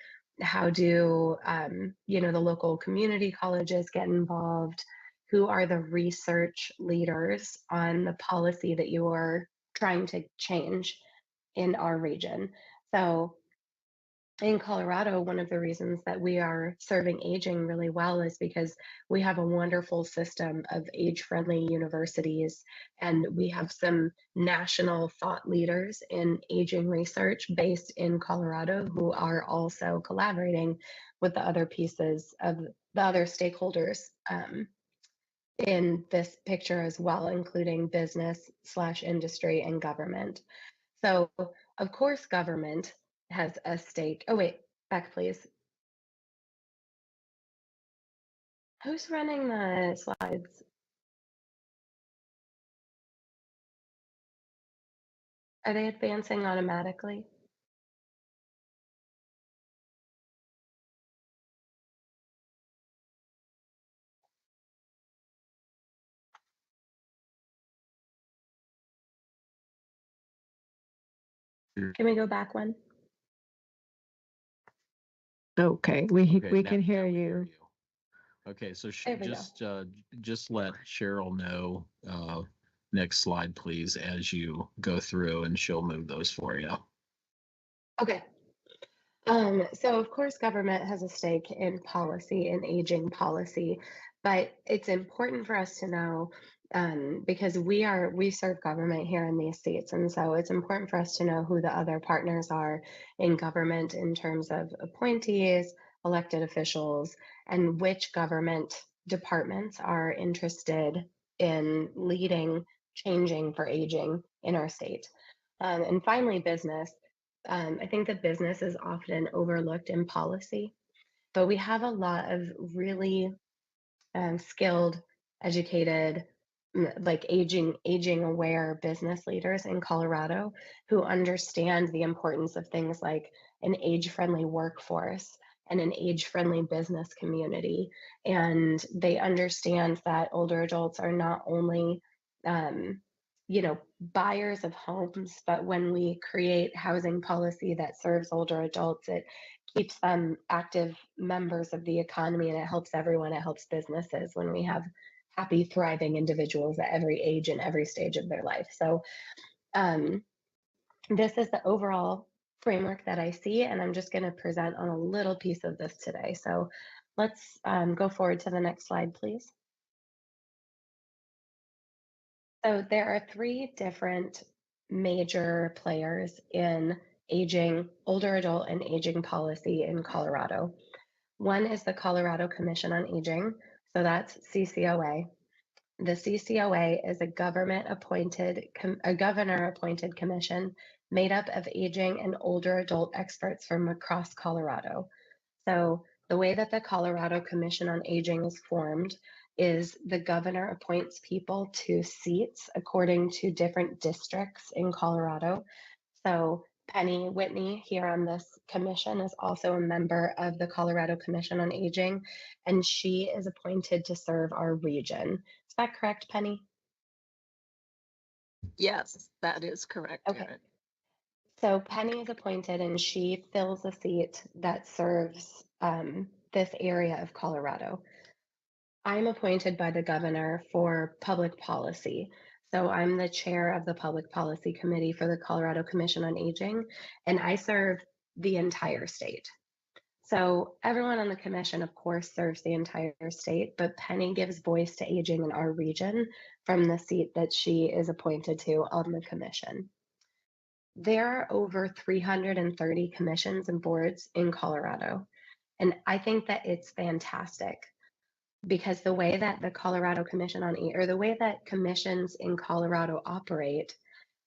how do the local community colleges get involved? Who are the research leaders on the policy that you are trying to change in our region? So in Colorado, one of the reasons that we are serving aging really well is because we have a wonderful system of age-friendly universities, and we have some national thought leaders in aging research based in Colorado who are also collaborating with the other pieces of the other stakeholders in this picture as well, including business/industry and government. So, of course, government has a stake. Oh, wait, back, please. Who's running the slides? Are they advancing automatically? Can we go back one? Okay, we Okay, can hear you. Okay, so There we go. just let Cheryl know, next slide, please, as you go through, and she'll move those for you. Okay. So of course, government has a stake in policy and aging policy, but it's important for us to know because we serve government here in these seats, and so it's important for us to know who the other partners are in government in terms of appointees, elected officials, and which government departments are interested in leading, changing for aging in our state. And finally, business. I think that business is often overlooked in policy, but we have a lot of really skilled, educated, like aging aware business leaders in Colorado who understand the importance of things like an age-friendly workforce and an age-friendly business community. And they understand that older adults are not only buyers of homes, but when we create housing policy that serves older adults, it keeps them active members of the economy, and it helps everyone. It helps businesses when we have happy, thriving individuals at every age and every stage of their life. So this is the overall framework that I see, and I'm just going to present on a little piece of this today. So let's go forward to the next slide, please. So there are three different major players in aging, older adult and aging policy in Colorado. One is the Colorado Commission on Aging, so that's CCOA. The CCOA is a governor-appointed commission made up of aging and older adult experts from across Colorado. So the way that the Colorado Commission on Aging is formed is the governor appoints people to seats according to different districts in Colorado. So Penny Whitney here on this commission is also a member of the Colorado Commission on Aging, and she is appointed to serve our region. Is that correct, Penny? Yes, that is correct, Okay. Erin. So Penny is appointed and she fills a seat that serves this area of Colorado. I'm appointed by the governor for public policy. So I'm the chair of the Public Policy Committee for the Colorado Commission on Aging, and I serve the entire state. So everyone on the commission, of course, serves the entire state, but Penny gives voice to aging in our region from the seat that she is appointed to on the commission. There are over 330 commissions and boards in Colorado. And I think that it's fantastic because the way that the Colorado Commission on or the way that commissions in Colorado operate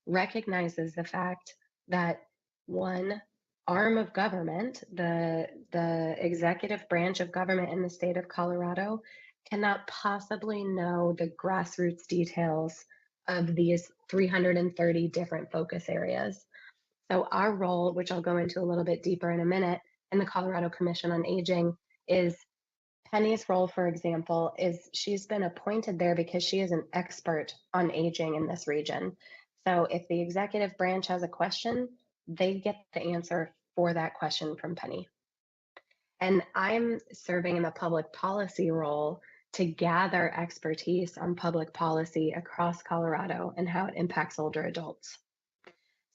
recognizes the fact that one arm of government, the executive branch of government in the state of Colorado, cannot possibly know the grassroots details of these 330 different focus areas. So our role, which I'll go into a little bit deeper in a minute, in the Colorado Commission on Aging is Penny's role, for example, is she's been appointed there because she is an expert on aging in this region. So if the executive branch has a question, they get the answer for that question from Penny. And I'm serving in the public policy role to gather expertise on public policy across Colorado and how it impacts older adults.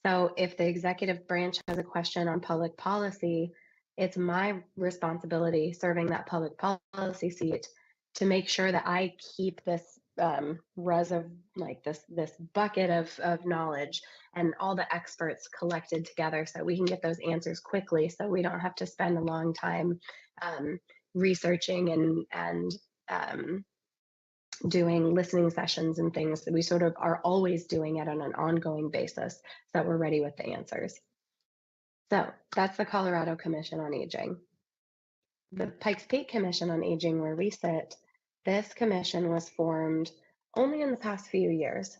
So if the executive branch has a question on public policy, it's my responsibility serving that public policy seat to make sure that I keep this this bucket of knowledge and all the experts collected together so we can get those answers quickly, so we don't have to spend a long time researching and doing listening sessions and things that we sort of are always doing it on an ongoing basis so that we're ready with the answers. So that's the Colorado Commission on Aging. The Pikes Peak Commission on Aging, where we sit, this commission was formed only in the past few years.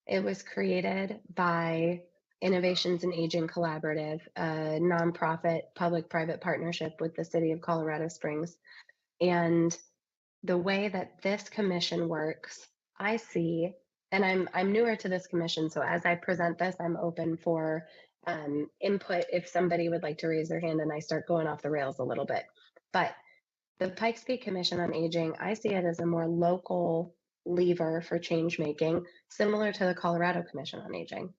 It was created by Innovations in Aging Collaborative, a nonprofit public-private partnership with the city of Colorado Springs. And the way that this commission works, I see, and I'm newer to this commission, so as I present this, I'm open for input if somebody would like to raise their hand and I start going off the rails a little bit. But the Pikes Peak Commission on Aging, I see it as a more local lever for change making, similar to the Colorado Commission on Aging.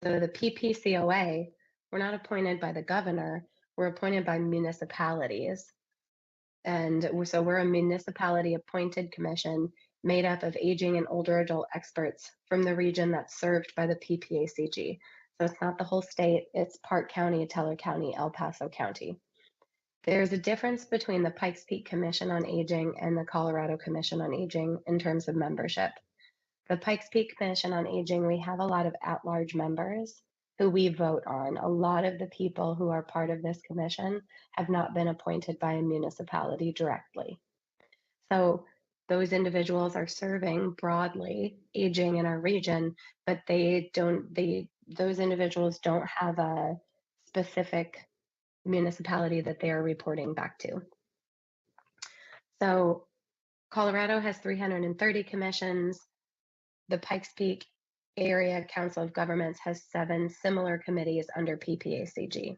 So the PPCOA, we're not appointed by the governor, we're appointed by municipalities. And so we're a municipality appointed commission made up of aging and older adult experts from the region that's served by the PPACG. So it's not the whole state, it's Park County, Teller County, El Paso County. There's a difference between the Pikes Peak Commission on Aging and the Colorado Commission on Aging in terms of membership. The Pikes Peak Commission on Aging, we have a lot of at-large members who we vote on. A lot of the people who are part of this commission have not been appointed by a municipality directly. So those individuals are serving broadly aging in our region, but those individuals don't have a specific municipality that they are reporting back to. So Colorado has 330 commissions. The Pikes Peak Area Council of Governments has 7 similar committees under PPACG.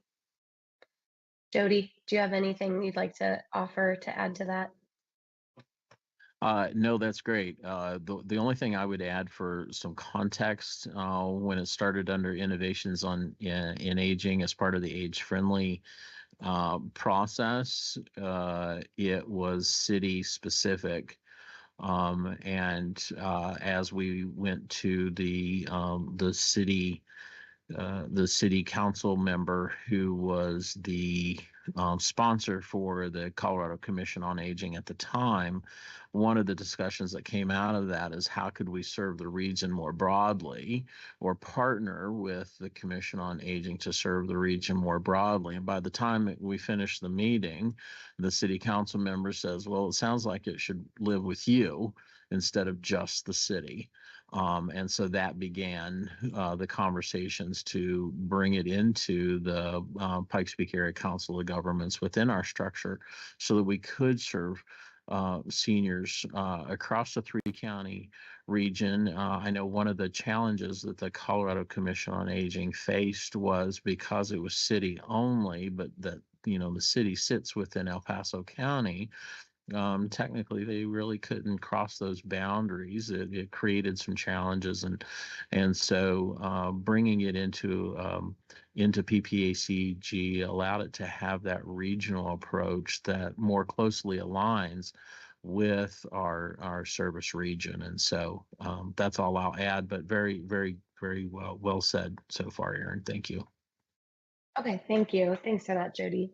Jody, do you have anything you'd like to offer to add to that? No, that's great. The only thing I would add for some context, when it started under Innovations in Aging as part of the Age Friendly process, it was city specific. As we went to the city council member who was the sponsor for the Colorado Commission on Aging at the time, one of the discussions that came out of that is how could we serve the region more broadly or partner with the Commission on Aging to serve the region more broadly. And by the time we finished the meeting, the city council member says, well, it sounds like it should live with you instead of just the city. And so that began the conversations to bring it into the Pikes Peak Area Council of Governments within our structure so that we could serve seniors across the 3-county region. I know one of the challenges that the Colorado Commission on Aging faced was because it was city only, but that, the city sits within El Paso County. Technically, they really couldn't cross those boundaries. It created some challenges, and so bringing it into PPACG allowed it to have that regional approach that more closely aligns with our service region. And so that's all I'll add. But very, very, very well said so far, Erin. Thank you. Okay, thank you. Thanks for that, Jody.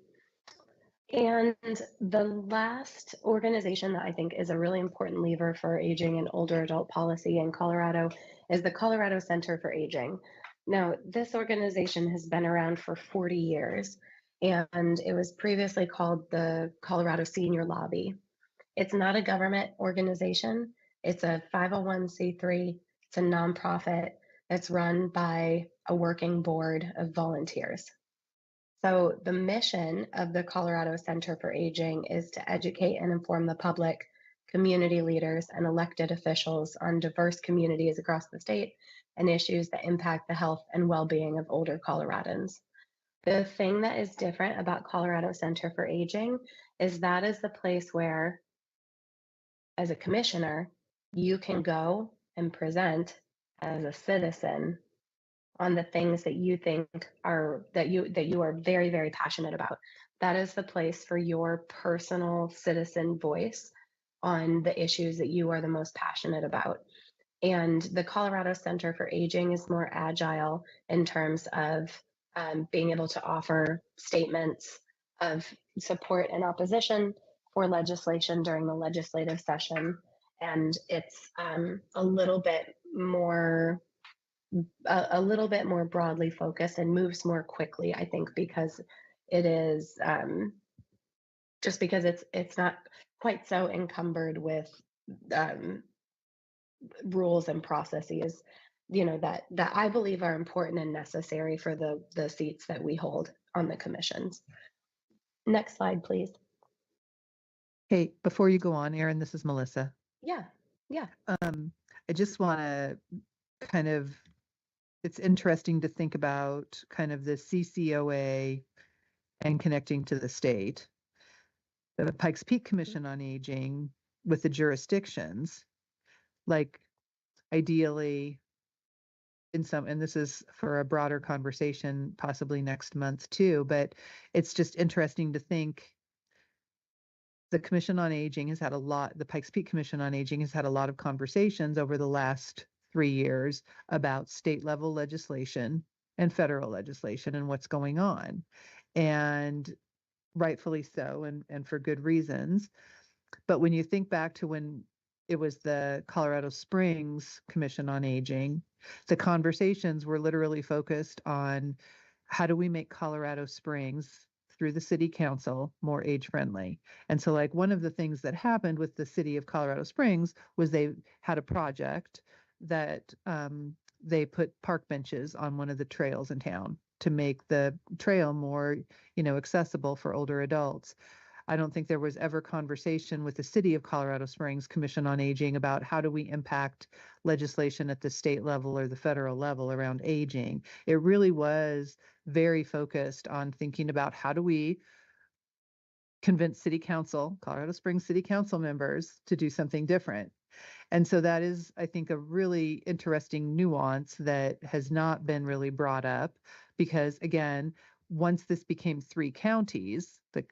And the last organization that I think is a really important lever for aging and older adult policy in Colorado is the Colorado Center for Aging. Now, this organization has been around for 40 years, and it was previously called the Colorado Senior Lobby. It's not a government organization. It's a 501c3. It's a nonprofit that's run by a working board of volunteers. So the mission of the Colorado Center for Aging is to educate and inform the public, community leaders, and elected officials on diverse communities across the state and issues that impact the health and well-being of older Coloradans. The thing that is different about Colorado Center for Aging is that is the place where, as a commissioner, you can go and present as a citizen on the things that you think are that you are very, very passionate about. That is the place for your personal citizen voice on the issues that you are the most passionate about. And the Colorado Center for Aging is more agile in terms of being able to offer statements of support and opposition for legislation during the legislative session. And it's a little bit more broadly focused and moves more quickly, I think, because it is just because it's not quite so encumbered with rules and processes, that I believe are important and necessary for the seats that we hold on the commissions. Next slide, please. Hey, before you go on, Erin, this is Melissa. Yeah. I just want to kind of, it's interesting to think about kind of the CCOA and connecting to the state. The Pikes Peak Commission on Aging with the jurisdictions, like ideally in some, and this is for a broader conversation, possibly next month too, but it's just interesting to think the Commission on Aging has had a lot, the Pikes Peak Commission on Aging has had a lot of conversations over the last 3 years about state level legislation and federal legislation and what's going on. And rightfully so, and for good reasons. But when you think back to when it was the Colorado Springs Commission on Aging, the conversations were literally focused on how do we make Colorado Springs through the city council more age friendly. And so like one of the things that happened with the city of Colorado Springs was they had a project that they put park benches on one of the trails in town to make the trail more, accessible for older adults. I don't think there was ever conversation with the City of Colorado Springs Commission on Aging about how do we impact legislation at the state level or the federal level around aging. It really was very focused on thinking about how do we convince City Council, Colorado Springs City Council members to do something different. And so that is, I think, a really interesting nuance that has not been really brought up because, again, once this became 3 counties, the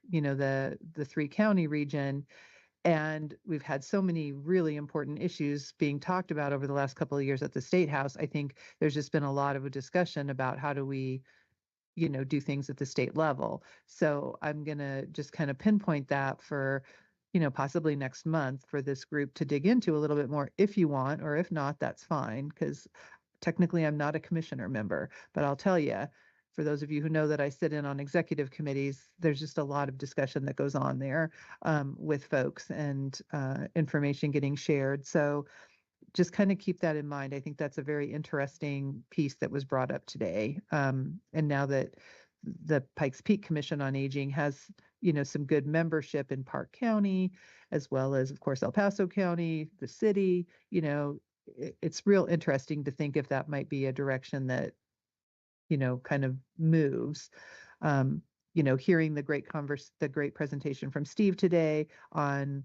3-county region, and we've had so many really important issues being talked about over the last couple of years at the State House, I think there's just been a lot of a discussion about how do we do things at the state level. So I'm going to just kind of pinpoint that for possibly next month for this group to dig into a little bit more if you want, or if not, that's fine, because technically I'm not a commissioner member. But I'll tell you, for those of you who know that I sit in on executive committees, there's just a lot of discussion that goes on there with folks and information getting shared. So just kind of keep that in mind. I think that's a very interesting piece that was brought up today. And now that the Pikes Peak Commission on Aging has, some good membership in Park County, as well as, of course, El Paso County, the city, it's real interesting to think if that might be a direction that, kind of moves. Hearing the great presentation from Steve today on,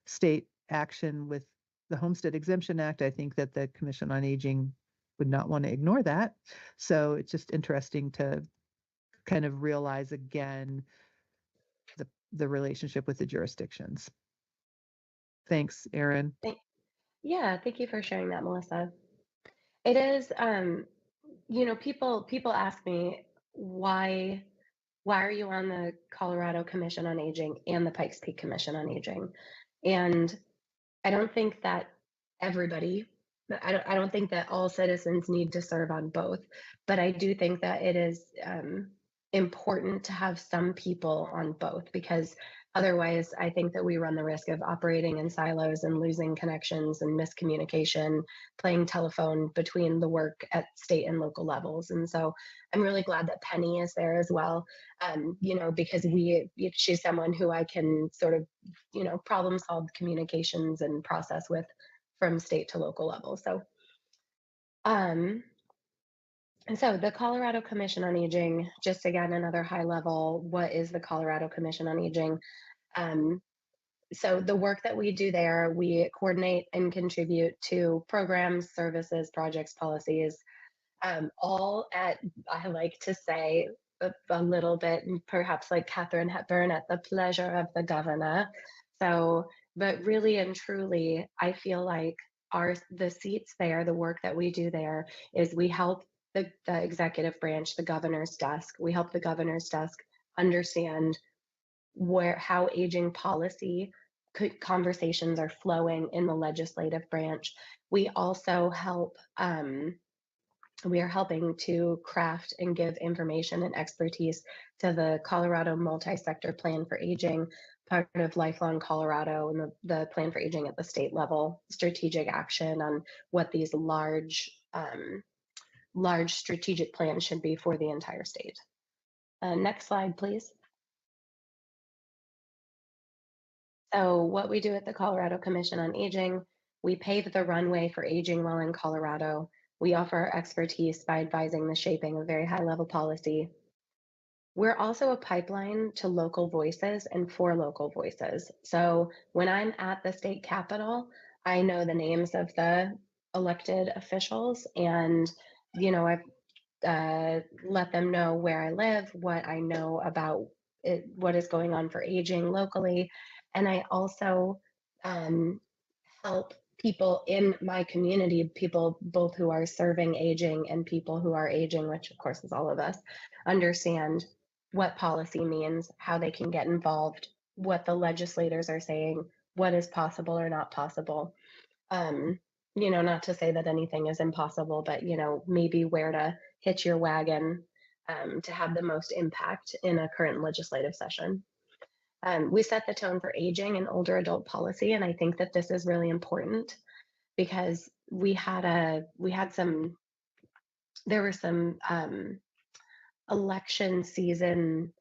state action with the Homestead Exemption Act, I think that the Commission on Aging would not want to ignore that. So it's just interesting to kind of realize again the relationship with the jurisdictions. Thanks, Erin. Thank you for sharing that, Melissa. It is, people ask me why why are you on the Colorado Commission on Aging and the Pikes Peak Commission on Aging? And I don't think that everybody, I don't think that all citizens need to serve on both, but I do think that it is important to have some people on both, because otherwise I think that we run the risk of operating in silos and losing connections and miscommunication, playing telephone between the work at state and local levels. And so I'm really glad that Penny is there as well, because she's someone who I can sort of, problem solve communications and process with from state to local level. And so the Colorado Commission on Aging, just again, another high level, what is the Colorado Commission on Aging? So the work that we do there, we coordinate and contribute to programs, services, projects, policies, all at, I like to say, a little bit, perhaps like Katharine Hepburn, at the pleasure of the governor. So, but really and truly, I feel like the seats there, the work that we do there is we help the executive branch, the governor's desk. We help the governor's desk understand how aging policy conversations are flowing in the legislative branch. We also help. We are helping to craft and give information and expertise to the Colorado Multi-Sector Plan for Aging, part of Lifelong Colorado, and the Plan for Aging at the state level, strategic action on what these large strategic plans should be for the entire state. Next slide, please. So what we do at the Colorado Commission on Aging, we pave the runway for aging well in Colorado. We offer our expertise by advising the shaping of very high level policy. We're also a pipeline to local voices and for local voices. So when I'm at the state capitol, I know the names of the elected officials, and I've let them know where I live, what I know about it, what is going on for aging locally. And I also help people in my community, people both who are serving aging and people who are aging, which of course is all of us, understand what policy means, how they can get involved, what the legislators are saying, what is possible or not possible. Not to say that anything is impossible, but maybe where to hitch your wagon to have the most impact in a current legislative session. We set the tone for aging and older adult policy, and I think that this is really important because there were some election season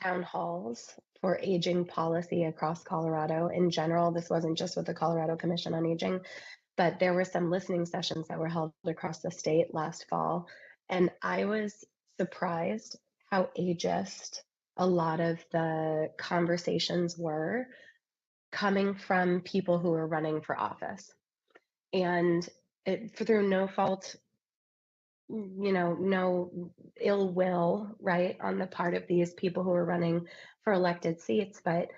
town halls for aging policy across Colorado in general. This wasn't just with the Colorado Commission on Aging, but there were some listening sessions that were held across the state last fall, and I was surprised how ageist a lot of the conversations were coming from people who were running for office. And through no fault, no ill will, right, on the part of these people who are running for elected seats. But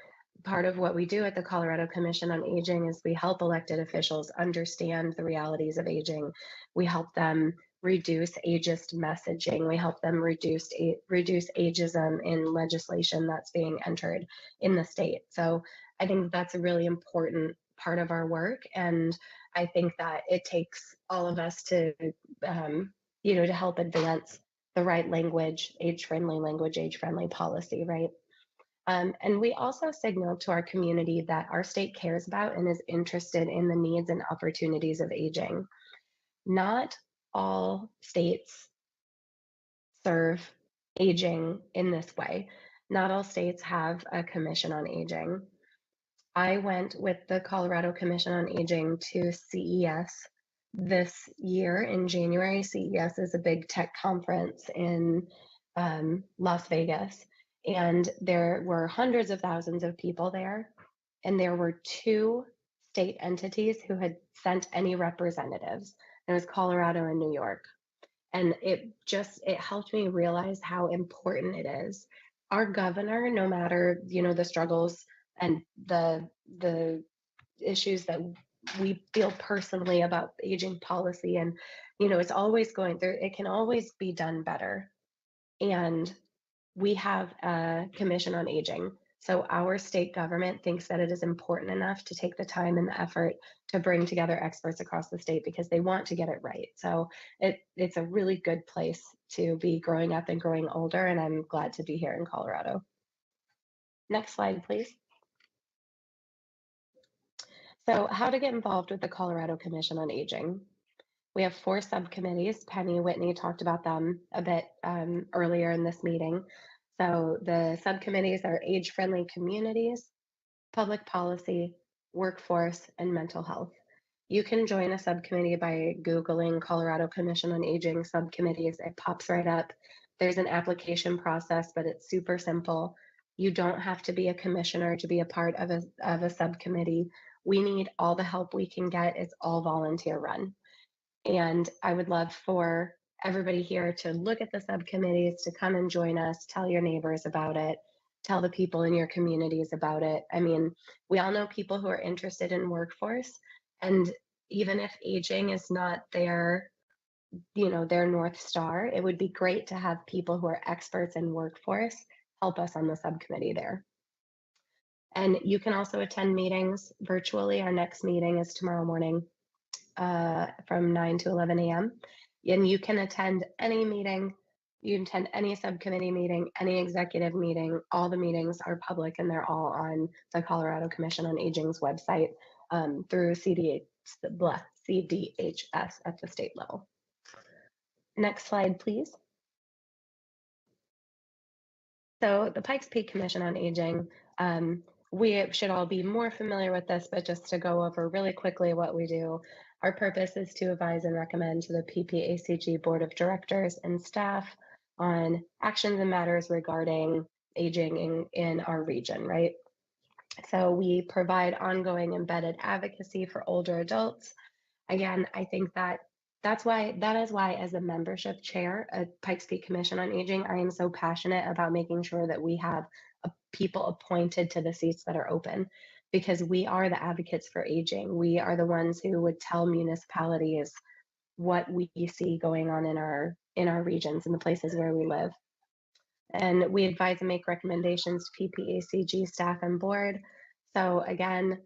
part of what we do at the Colorado Commission on Aging is we help elected officials understand the realities of aging. We help them reduce ageist messaging. We help them reduce ageism in legislation that's being entered in the state. So I think that's a really important part of our work. And I think that it takes all of us to help advance the right language, age-friendly policy, right? And we also signal to our community that our state cares about and is interested in the needs and opportunities of aging. Not all states serve aging in this way. Not all states have a commission on aging. I went with the Colorado Commission on Aging to CES this year in January. CES is a big tech conference in Las Vegas, and there were hundreds of thousands of people there, and there were 2 state entities who had sent any representatives. It was Colorado and New York. And it helped me realize how important it is. Our governor, no matter, the struggles and the issues that we feel personally about aging policy, and, it's always going there, it can always be done better. And we have a commission on aging. So our state government thinks that it is important enough to take the time and the effort to bring together experts across the state because they want to get it right. So it's a really good place to be growing up and growing older, and I'm glad to be here in Colorado. Next slide, please. So how to get involved with the Colorado Commission on Aging. We have 4 subcommittees. Penny Whitney talked about them a bit earlier in this meeting. So the subcommittees are age-friendly communities, public policy, workforce, and mental health. You can join a subcommittee by Googling Colorado Commission on Aging subcommittees. It pops right up. There's an application process, but it's super simple. You don't have to be a commissioner to be a part of a subcommittee. We need all the help we can get. It's all volunteer run. And I would love for everybody here to look at the subcommittees, to come and join us, tell your neighbors about it, tell the people in your communities about it. I mean, we all know people who are interested in workforce, and even if aging is not their, their North Star, it would be great to have people who are experts in workforce help us on the subcommittee there. And you can also attend meetings virtually. Our next meeting is tomorrow morning from 9 to 11 a.m. And you can attend any meeting, you can attend any subcommittee meeting, any executive meeting. All the meetings are public and they're all on the Colorado Commission on Aging's website through CDHS at the state level. Next slide, please. So the Pikes Peak Commission on Aging, we should all be more familiar with this, but just to go over really quickly what we do. Our purpose is to advise and recommend to the PPACG Board of Directors and staff on actions and matters regarding aging in our region, right? So we provide ongoing embedded advocacy for older adults. Again, I think that is why as a membership chair at Pikes Peak Commission on Aging, I am so passionate about making sure that we have people appointed to the seats that are open, because we are the advocates for aging. We are the ones who would tell municipalities what we see going on in our regions and the places where we live. And we advise and make recommendations to PPACG staff and board. So again,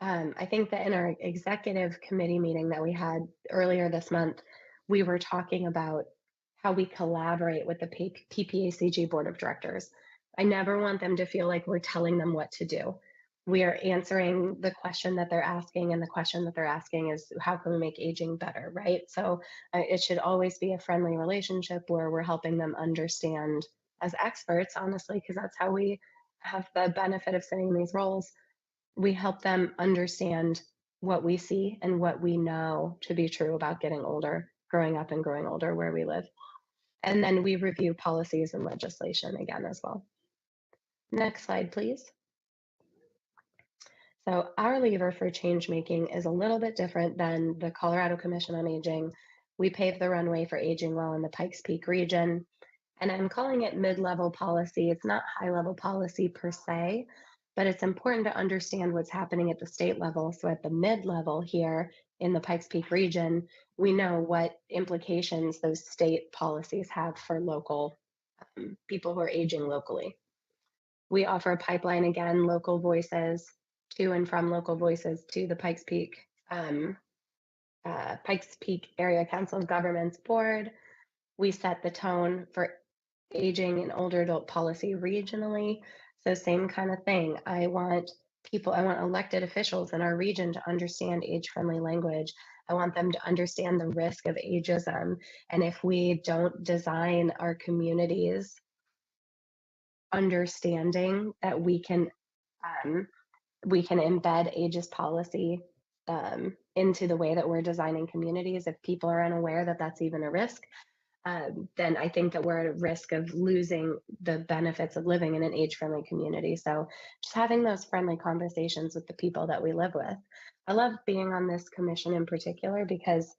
I think that in our executive committee meeting that we had earlier this month, we were talking about how we collaborate with the PPACG Board of Directors. I never want them to feel like we're telling them what to do. We are answering the question that they're asking, and the question that they're asking is, how can we make aging better, right? So it should always be a friendly relationship where we're helping them understand as experts, honestly, because that's how we have the benefit of sitting in these roles. We help them understand what we see and what we know to be true about getting older, growing up and growing older where we live. And then we review policies and legislation again as well. Next slide, please. So our lever for change making is a little bit different than the Colorado Commission on Aging. We pave the runway for aging well in the Pikes Peak region. And I'm calling it mid-level policy. It's not high-level policy per se, but it's important to understand what's happening at the state level. So at the mid-level here in the Pikes Peak region, we know what implications those state policies have for local people who are aging locally. We offer a pipeline, again, local voices to and from local voices to the Pikes Peak Area Council of Governments Board. We set the tone for aging and older adult policy regionally. So same kind of thing. I want elected officials in our region to understand age-friendly language. I want them to understand the risk of ageism. And if we don't design our communities understanding that we can embed ageist policy into the way that we're designing communities, if people are unaware that that's even a risk, then I think that we're at risk of losing the benefits of living in an age-friendly community. So just having those friendly conversations with the people that we live with. I love being on this commission in particular because,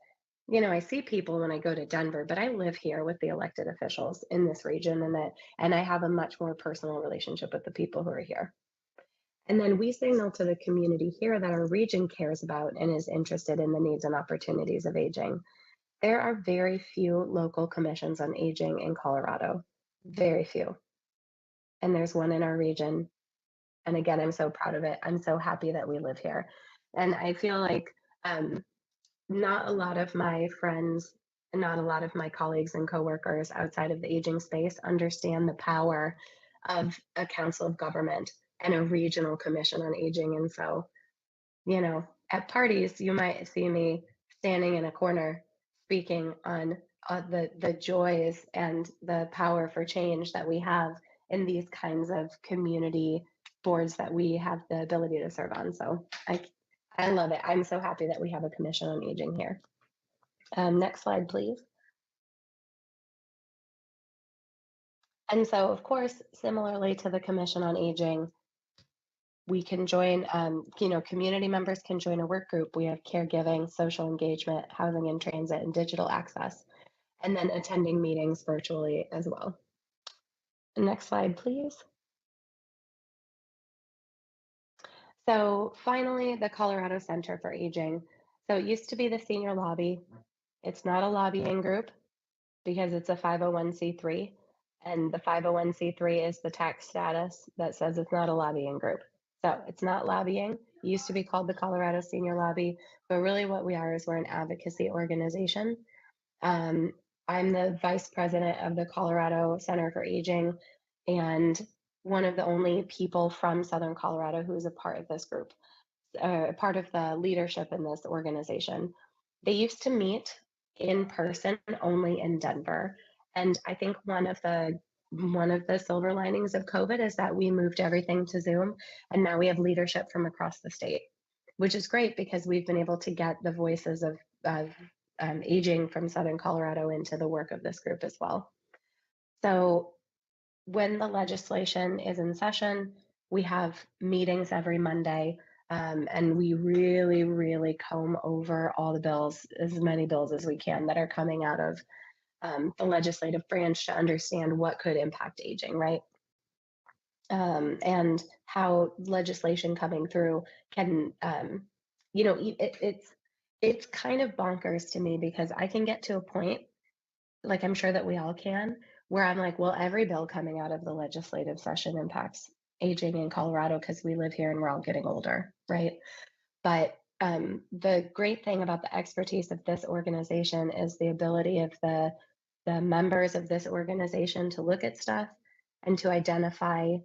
I see people when I go to Denver, but I live here with the elected officials in this region, and I have a much more personal relationship with the people who are here. And then we signal to the community here that our region cares about and is interested in the needs and opportunities of aging. There are very few local commissions on aging in Colorado. very few. And there's one in our region. And again, I'm so proud of it. I'm so happy that we live here. And I feel like not a lot of my friends, and not a lot of my colleagues and coworkers outside of the aging space understand the power of a council of government and a regional commission on aging. And so, you know, at parties, you might see me standing in a corner speaking on the joys and the power for change that we have in these kinds of community boards that we have the ability to serve on. So I love it. I'm so happy that we have a commission on aging here. Next slide, please. And so, of course, similarly to the Commission on Aging, we can join, community members can join a work group. We have caregiving, social engagement, housing and transit, and digital access, and then attending meetings virtually as well. Next slide, please. So finally, the Colorado Center for Aging. So it used to be the senior lobby. It's not a lobbying group because it's a 501c3, and the 501c3 is the tax status that says it's not a lobbying group. So it's not lobbying. It used to be called the Colorado Senior Lobby, but really what we are is we're an advocacy organization. I'm the vice president of the Colorado Center for Aging and one of the only people from Southern Colorado who is a part of this group, part of the leadership in this organization. They used to meet in person only in Denver. And I think one of the silver linings of COVID is that we moved everything to Zoom, and now we have leadership from across the state, which is great because we've been able to get the voices of aging from Southern Colorado into the work of this group as well. So when the legislation is in session, we have meetings every Monday, and we really, really comb over all the bills, as many bills as we can that are coming out of the legislative branch to understand what could impact aging, right? And how legislation coming through can, it's kind of bonkers to me because I can get to a point, like I'm sure that we all can, where I'm like, well, every bill coming out of the legislative session impacts aging in Colorado because we live here and we're all getting older, right? But the great thing about the expertise of this organization is the ability of the members of this organization to look at stuff and to identify,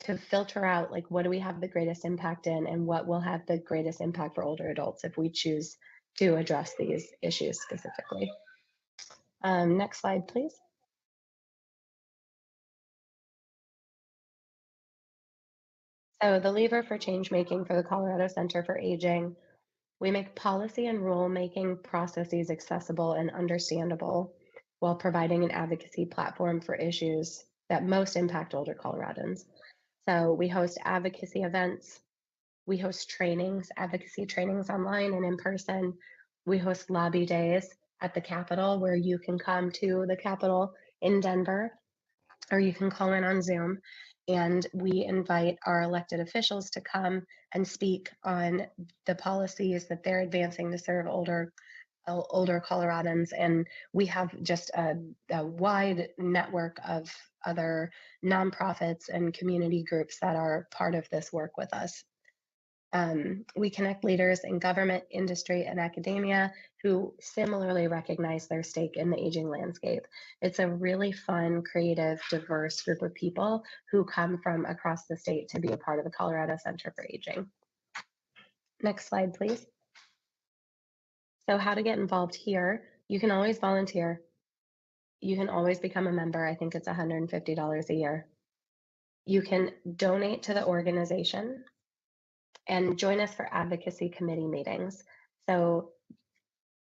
to filter out, like, what do we have the greatest impact in and what will have the greatest impact for older adults if we choose to address these issues specifically. Next slide, please. So the lever for change making for the Colorado Center for Aging, we make policy and rulemaking processes accessible and understandable while providing an advocacy platform for issues that most impact older Coloradans. So we host advocacy events, we host trainings, advocacy trainings online and in person. We host lobby days at the Capitol where you can come to the Capitol in Denver, or you can call in on Zoom. And we invite our elected officials to come and speak on the policies that they're advancing to serve older Coloradans. And we have just a wide network of other nonprofits and community groups that are part of this work with us. We connect leaders in government, industry, and academia who similarly recognize their stake in the aging landscape. It's a really fun, creative, diverse group of people who come from across the state to be a part of the Colorado Center for Aging. Next slide, please. So how to get involved here. You can always volunteer. You can always become a member. I think it's $150 a year. You can donate to the organization and join us for advocacy committee meetings. So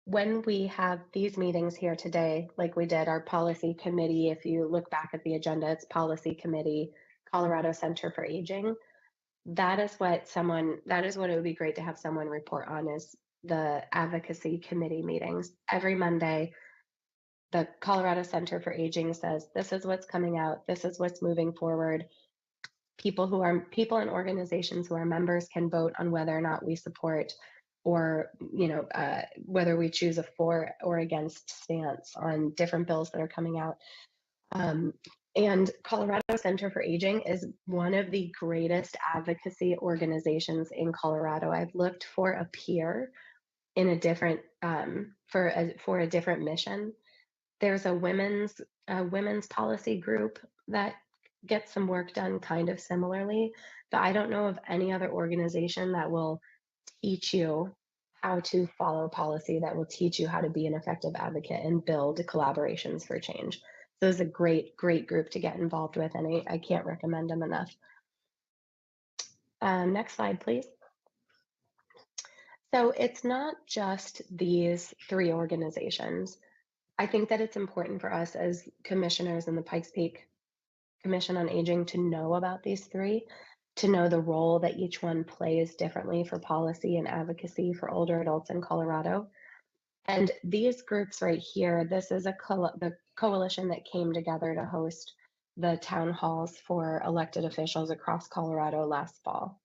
when we have these meetings here today, like we did our policy committee, if you look back at the agenda, it's policy committee, Colorado Center for Aging. That is what it would be great to have someone report on, is the advocacy committee meetings. Every Monday, the Colorado Center for Aging says, this is what's coming out, this is what's moving forward. People and organizations who are members can vote on whether or not we support, or whether we choose a for or against stance on different bills that are coming out. And Colorado Center for Aging is one of the greatest advocacy organizations in Colorado. I've looked for a peer in a different for a different mission. There's a women's policy group that gets some work done kind of similarly, but I don't know of any other organization that will teach you how to follow policy, that will teach you how to be an effective advocate and build collaborations for change. So it's a great, great group to get involved with, and I can't recommend them enough. Next slide, please. So it's not just these three organizations. I think that it's important for us as commissioners in the Pikes Peak Commission on Aging to know about these three, to know the role that each one plays differently for policy and advocacy for older adults in Colorado. And these groups right here, this is the coalition that came together to host the town halls for elected officials across Colorado last fall.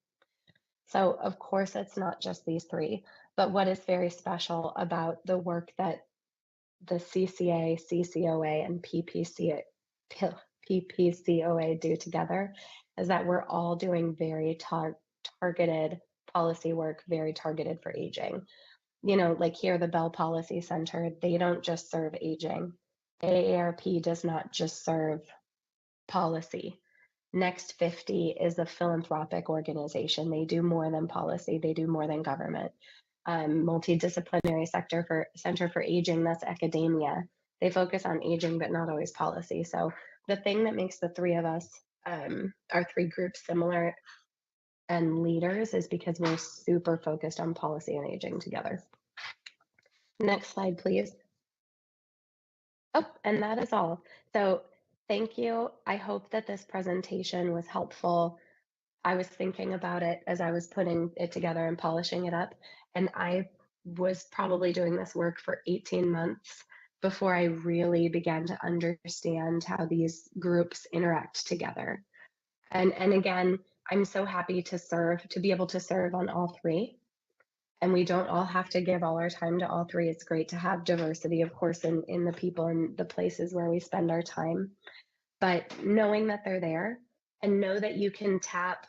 So of course, it's not just these three, but what is very special about the work that the CCA, CCOA, and PPCOA do together is that we're all doing very targeted policy work, very targeted for aging. You know, like here, the Bell Policy Center, they don't just serve aging. AARP does not just serve policy. Next 50 is a philanthropic organization. They do more than policy, they do more than government. Multidisciplinary Center for Aging, that's academia. They focus on aging, but not always policy. So the thing that makes the three of us, our three groups, similar and leaders is because we're super focused on policy and aging together. Next slide, please. Oh, and that is all. So thank you. I hope that this presentation was helpful. I was thinking about it as I was putting it together and polishing it up. And I was probably doing this work for 18 months before I really began to understand how these groups interact together. And again, I'm so happy to be able to serve on all three. And we don't all have to give all our time to all three. It's great to have diversity, of course, in the people and the places where we spend our time. But knowing that they're there, and know that you can tap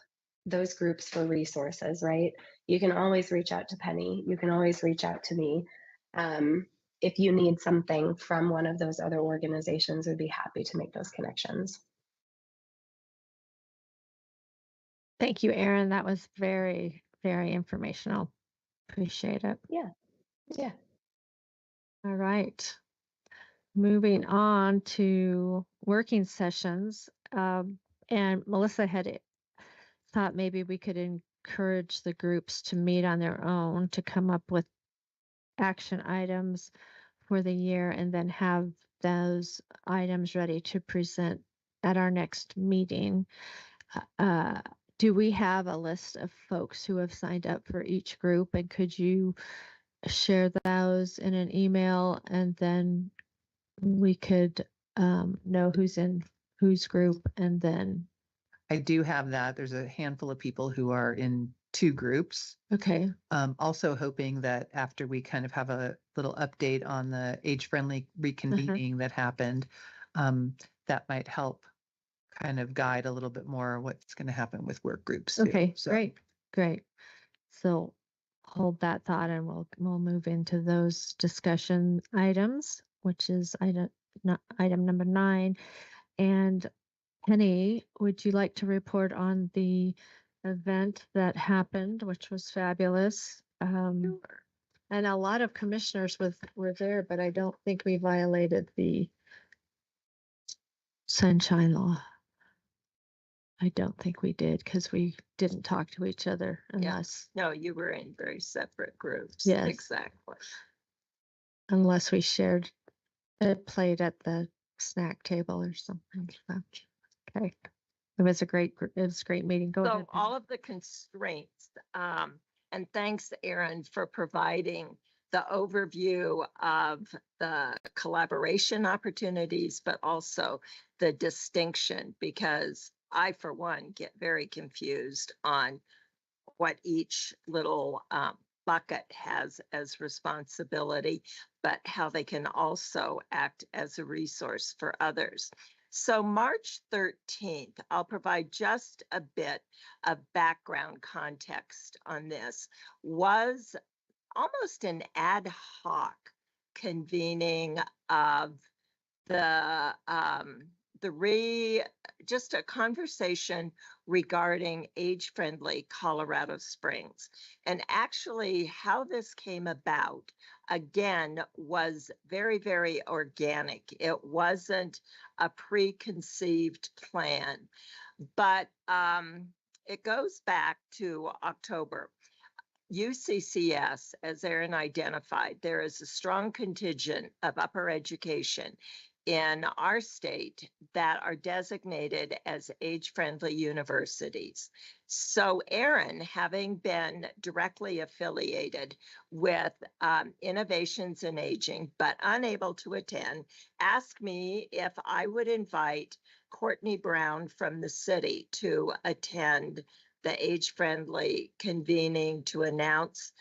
those groups for resources, right? You can always reach out to Penny. You can always reach out to me. If you need something from one of those other organizations, we'd be happy to make those connections. Thank you, Erin. That was very, very informational. Appreciate it. Yeah. Yeah. All right. Moving on to working sessions. And Melissa had thought maybe we could encourage the groups to meet on their own to come up with action items for the year and then have those items ready to present at our next meeting. Do we have a list of folks who have signed up for each group, and could you share those in an email, and then we could know who's in whose group? And then I do have that. There's a handful of people who are in 2 groups. okay, Also hoping that after we kind of have a little update on the age-friendly reconvening that happened, that might help kind of guide a little bit more what's going to happen with work groups too. okay, So great. So hold that thought, and we'll move into those discussion items, which is item number 9. And Penny, would you like to report on the event that happened, which was fabulous? And a lot of commissioners were there, but I don't think we violated the sunshine law. I don't think we did, because we didn't talk to each other unless No, you were in very separate groups. Yes. Exactly. unless we shared played at the snack table or something. So, okay. It was a great meeting. Go So ahead. Penny. all of the constraints, and thanks, Erin, for providing the overview of the collaboration opportunities, but also the distinction, because I, for one, get very confused on what each little bucket has as responsibility, but how they can also act as a resource for others. So March 13th, I'll provide just a bit of background context on this, was almost an ad hoc convening of the just a conversation regarding age-friendly Colorado Springs. And actually how this came about, again, was very, very organic. It wasn't a preconceived plan, but it goes back to October. UCCS, as Aaron identified, there is a strong contingent of upper education in our state that are designated as age-friendly universities. So Aaron, having been directly affiliated with Innovations in Aging, but unable to attend, asked me if I would invite Courtney Brown from the city to attend the age-friendly convening to announce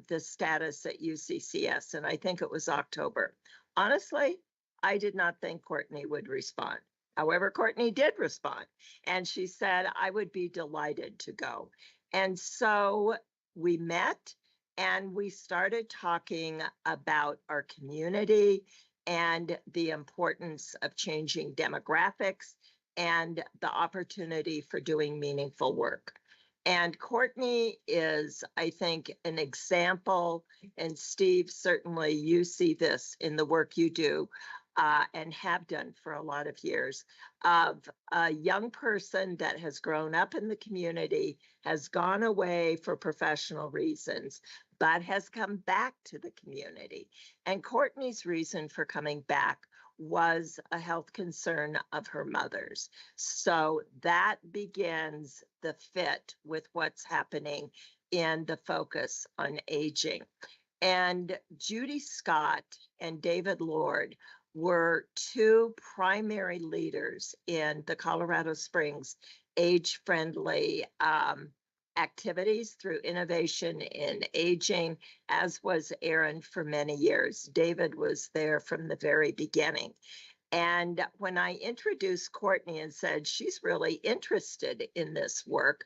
the status at UCCS. And I think it was October. Honestly, I did not think Courtney would respond. However, Courtney did respond. And she said, I would be delighted to go. And so we met and we started talking about our community and the importance of changing demographics and the opportunity for doing meaningful work. And Courtney is, I think, an example, and Steve, certainly you see this in the work you do and have done for a lot of years, of a young person that has grown up in the community, has gone away for professional reasons, but has come back to the community. And Courtney's reason for coming back was a health concern of her mother's. So that begins the fit with what's happening in the focus on aging. And Judy Scott and David Lord were two primary leaders in the Colorado Springs age-friendly activities through Innovation in Aging, as was Aaron for many years. David was there from the very beginning. And when I introduced Courtney and said she's really interested in this work,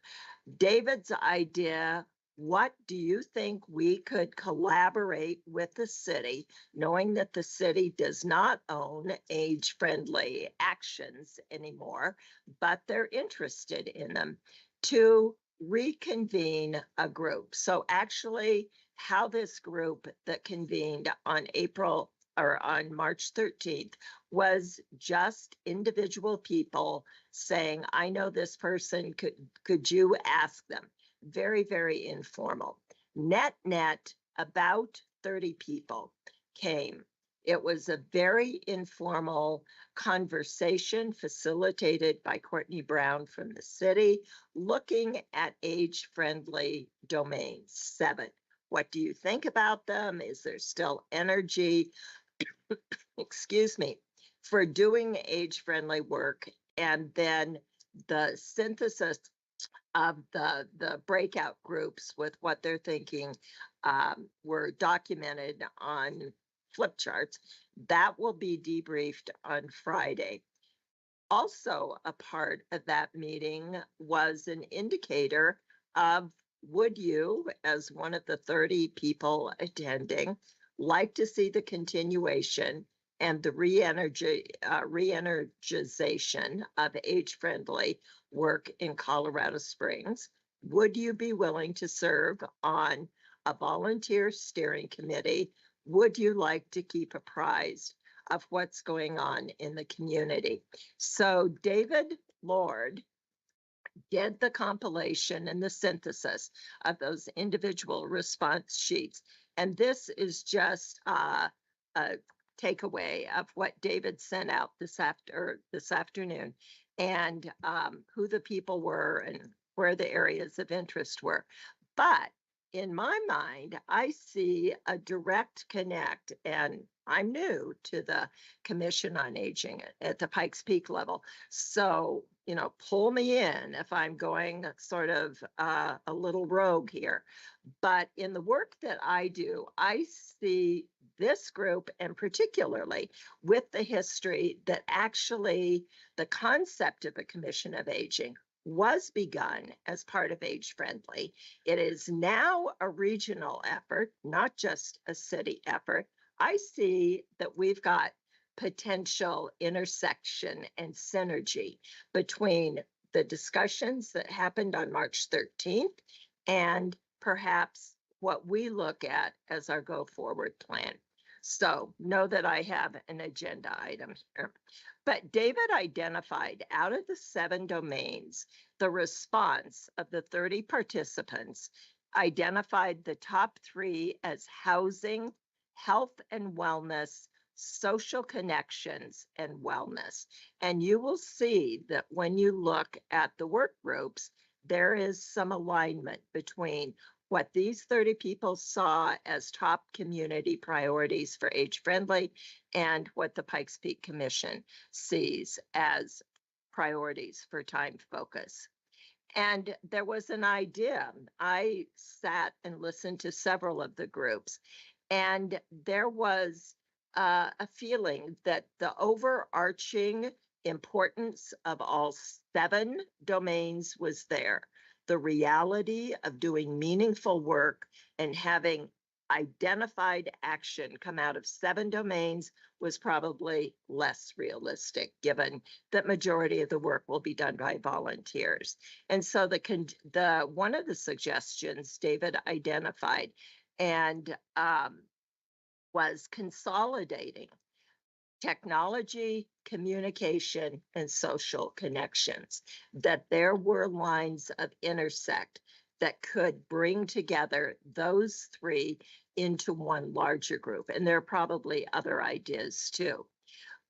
David's idea, what do you think we could collaborate with the city, knowing that the city does not own age-friendly actions anymore, but they're interested in them, to reconvene a group. So actually how this group that convened on March 13th was just individual people saying, I know this person, could you ask them? Very, very informal. Net, about 30 people came. It was a very informal conversation facilitated by Courtney Brown from the city, looking at age-friendly domains. 7. What do you think about them? Is there still energy, excuse me, for doing age-friendly work? And then the synthesis of the breakout groups with what they're thinking were documented on flip charts. That will be debriefed on Friday. Also a part of that meeting was an indicator of, would you, as one of the 30 people attending, like to see the continuation and the re-energization of age-friendly work in Colorado Springs? Would you be willing to serve on a volunteer steering committee? Would you like to keep apprised of what's going on in the community? So David Lord did the compilation and the synthesis of those individual response sheets. And this is just a takeaway of what David sent out this afternoon, and who the people were and where the areas of interest were. But in my mind, I see a direct connect, and I'm new to the Commission on Aging at the Pikes Peak level. So pull me in if I'm going sort of a little rogue here. But in the work that I do, I see this group, and particularly with the history that actually the concept of a Commission of Aging was begun as part of Age Friendly. It is now a regional effort, not just a city effort. I see that we've got potential intersection and synergy between the discussions that happened on March 13th and perhaps what we look at as our go forward plan. So know that I have an agenda item here. But David identified out of the 7 domains, the response of the 30 participants identified the top 3 as housing, health and wellness, social connections, and wellness. And you will see that when you look at the work groups, there is some alignment between what these 30 people saw as top community priorities for Age Friendly and what the Pikes Peak Commission sees as priorities for time focus. And there was an idea. I sat and listened to several of the groups, and there was a feeling that the overarching importance of all 7 domains was there. The reality of doing meaningful work and having identified action come out of 7 domains was probably less realistic, given that majority of the work will be done by volunteers. And so the one of the suggestions David identified and was consolidating technology, communication, and social connections, that there were lines of intersect that could bring together those 3 into one larger group. And there are probably other ideas too.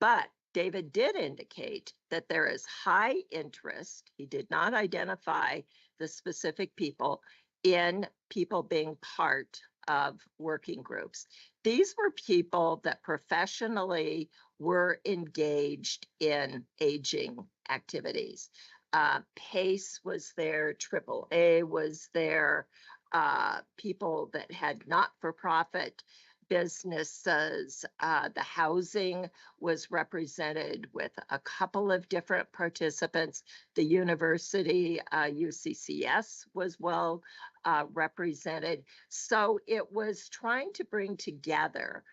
But David did indicate that there is high interest. He did not identify the specific people in people being part of working groups. These were people that professionally were engaged in aging activities. PACE was there, AAA was there, people that had not-for-profit businesses. The housing was represented with a couple of different participants. The university, UCCS, was well represented. So it was trying to bring together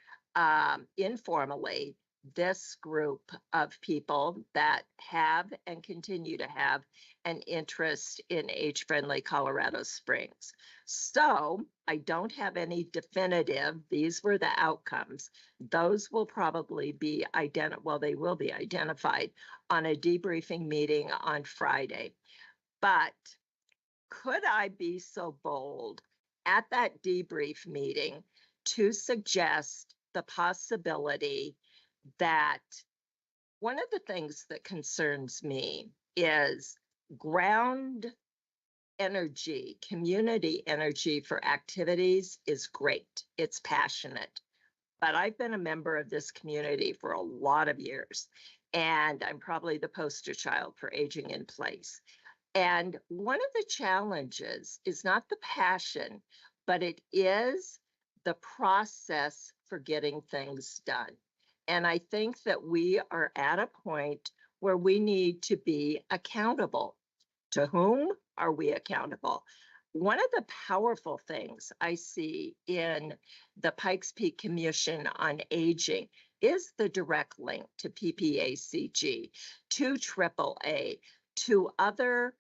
informally this group of people that have and continue to have an interest in age-friendly Colorado Springs. So I don't have any definitive, these were the outcomes. Those will probably be they will be identified on a debriefing meeting on Friday. But could I be so bold at that debrief meeting to suggest the possibility that one of the things that concerns me is ground energy, community energy for activities is great. It's passionate. But I've been a member of this community for a lot of years, and I'm probably the poster child for aging in place. And one of the challenges is not the passion, but it is the process for getting things done. And I think that we are at a point where we need to be accountable. To whom are we accountable? One of the powerful things I see in the Pikes Peak Commission on Aging is the direct link to PPACG, to AAA, to other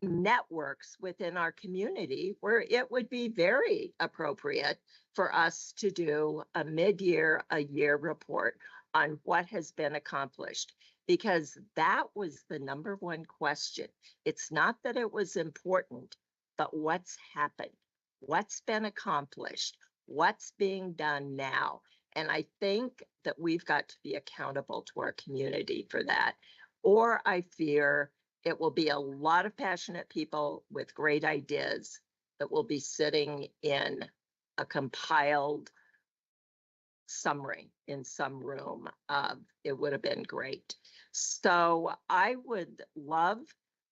networks within our community where it would be very appropriate for us to do a mid-year, a year report on what has been accomplished, because that was the number one question. It's not that it was important, but what's happened, what's been accomplished, what's being done now. And I think that we've got to be accountable to our community for that. Or I fear it will be a lot of passionate people with great ideas that will be sitting in a compiled summary in some room. It would have been great. So I would love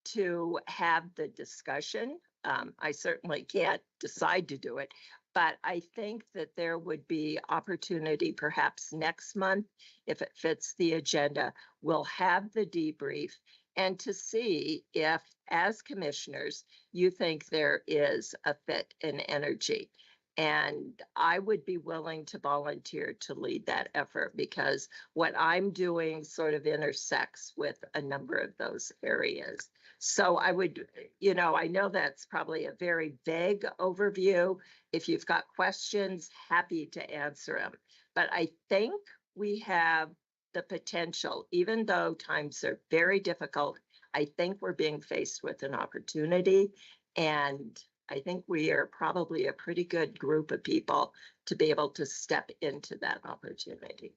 to have the discussion. I certainly can't decide to do it, but I think that there would be opportunity perhaps next month, if it fits the agenda, we'll have the debrief and to see if, as commissioners, you think there is a fit in energy. And I would be willing to volunteer to lead that effort because what I'm doing sort of intersects with a number of those areas. So I would, I know that's probably a very vague overview. If you've got questions, happy to answer them. But I think we have the potential, even though times are very difficult, I think we're being faced with an opportunity. And I think we are probably a pretty good group of people to be able to step into that opportunity.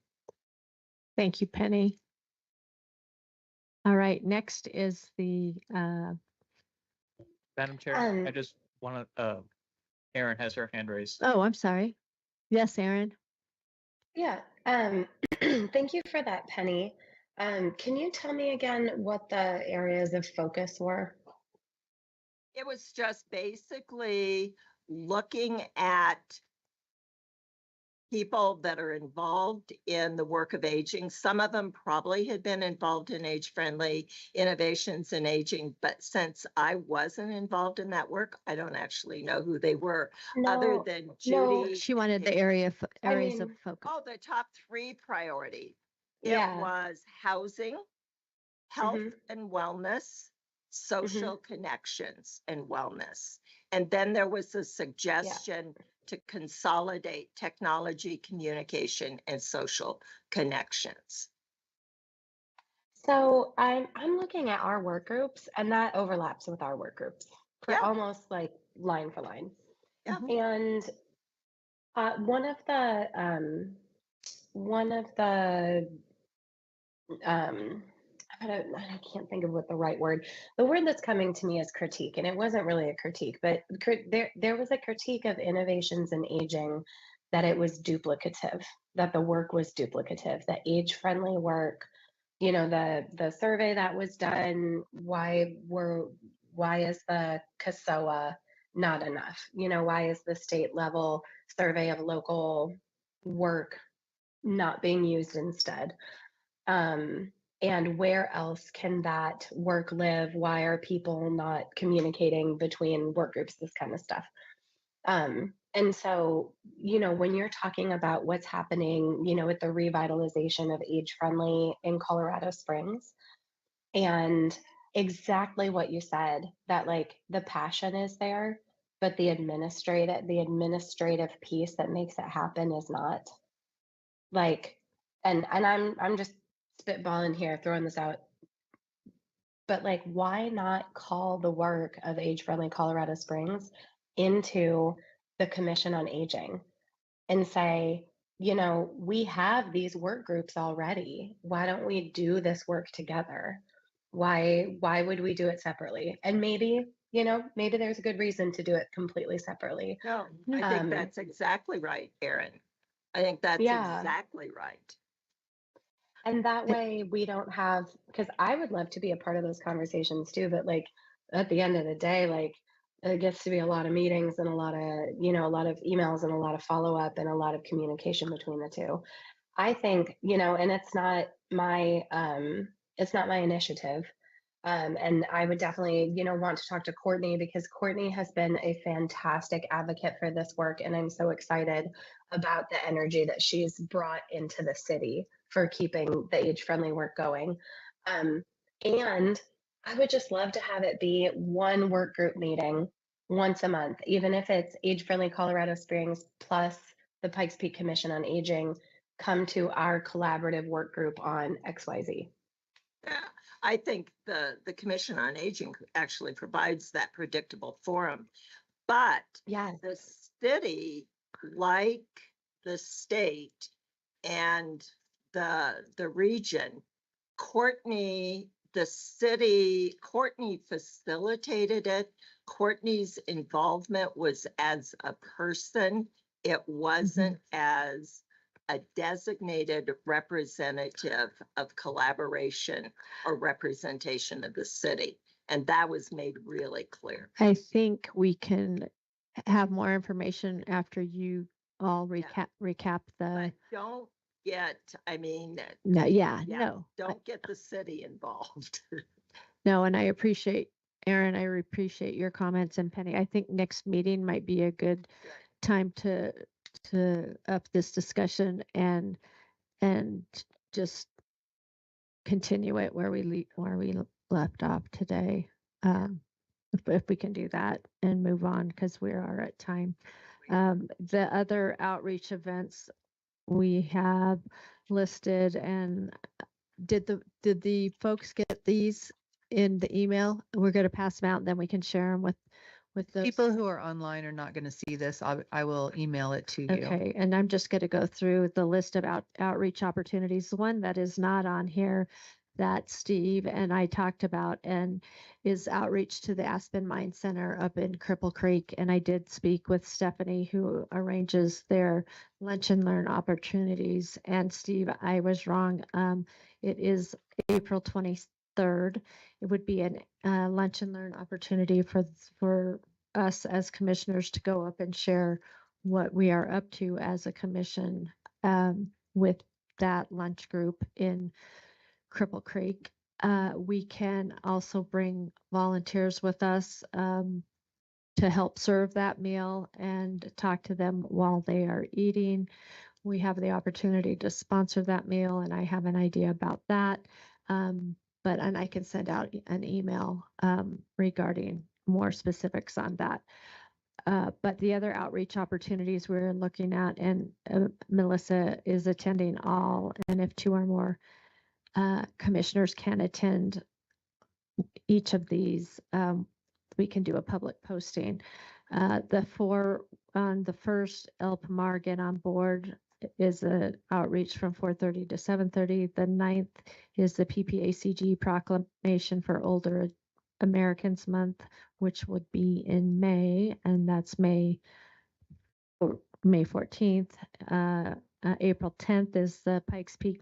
Thank you, Penny. All right, next is the Madam Chair, I just want to, Erin has her hand raised. oh, I'm sorry. Yes, Erin. Yeah. Thank you for that, Penny. Can you tell me again what the areas of focus were? It was just basically looking at people that are involved in the work of aging. Some of them probably had been involved in age-friendly innovations in aging, but since I wasn't involved in that work, I don't actually know who they were, other No, than no. Judy. She wanted the areas of focus. Oh, the top 3 priorities. Yeah. It was housing, health and wellness, social connections and wellness. And then there was a suggestion to consolidate technology, communication, and social connections. So I'm looking at our work groups, and that overlaps with our work groups for almost like line for line. Yeah. And one of the I can't think of what the right word. The word that's coming to me is critique, and it wasn't really a critique, but there was a critique of innovations in aging, that it was duplicative, that the work was duplicative, that age-friendly work, the survey that was done, why is the CASOA not enough? Why is the state level survey of local work not being used instead? And where else can that work live? Why are people not communicating between work groups? This kind of stuff. And so, when you're talking about what's happening, with the revitalization of age friendly in Colorado Springs, and exactly what you said, that like the passion is there, but the administrative piece that makes it happen is not. Like, and I'm just spitballing here, throwing this out. But like, why not call the work of Age Friendly Colorado Springs into the Commission on Aging and say, we have these work groups already. Why don't we do this work together? Why would we do it separately? And maybe there's a good reason to do it completely separately. No, I think that's exactly right, Erin. I think that's exactly right. And that way we don't have, because I would love to be a part of those conversations too, but like at the end of the day, like it gets to be a lot of meetings and a lot of emails and a lot of follow up and a lot of communication between the two. I think, and it's not my initiative. And I would definitely, want to talk to Courtney, because Courtney has been a fantastic advocate for this work. And I'm so excited about the energy that she's brought into the city for keeping the age-friendly work going. And I would just love to have it be one work group meeting once a month, even if it's Age-Friendly Colorado Springs plus the Pikes Peak Commission on Aging come to our collaborative work group on XYZ. Yeah, I think the Commission on Aging actually provides that predictable forum. But the city, like the state and the region, Courtney facilitated it. Courtney's involvement was as a person. It wasn't as a designated representative of collaboration or representation of the city. And that was made really clear. I think we can have more information after you all recap the, But don't get, I mean, no, yeah, no. don't get the city involved. No, and I appreciate, Aaron, I appreciate your comments, and Penny, I think next meeting might be a good time to up this discussion and just continue it where we left off today. If we can do that and move on, because we are at time. The other outreach events we have listed, and did the folks get these in the email? We're going to pass them out, and then we can share them with those People who are online are not going to see this. I will email it to you. Okay, and I'm just going to go through the list of outreach opportunities. The one that is not on here that Steve and I talked about and is outreach to the Aspen Mine Center up in Cripple Creek. And I did speak with Stephanie, who arranges their lunch and learn opportunities. And Steve, I was wrong. It is April 23rd. It would be a lunch and learn opportunity for us as commissioners to go up and share what we are up to as a commission with that lunch group in Cripple Creek. We can also bring volunteers with us to help serve that meal and talk to them while they are eating. We have the opportunity to sponsor that meal, and I have an idea about that. And I can send out an email regarding more specifics on that. But the other outreach opportunities we're looking at, and Melissa is attending all, and if 2 or more commissioners can attend each of these, we can do a public posting. The 4 on the first, El Pomar Get on Board is a outreach from 4:30 to 7:30. The 9th is the PPACG proclamation for Older Americans Month, which would be in May, and that's May 14th. April 10th is the Pikes Peak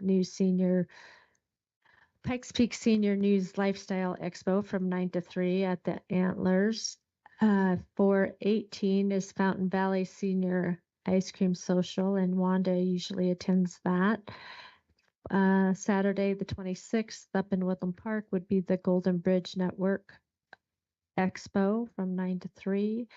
Senior News Lifestyle Expo from 9 to 3 at the Antlers. 4/18 is Fountain Valley Senior Ice Cream Social, and Wanda usually attends that. Saturday, the 26th, up in Woodland Park would be the Golden Bridge Network Expo from 9 to 3.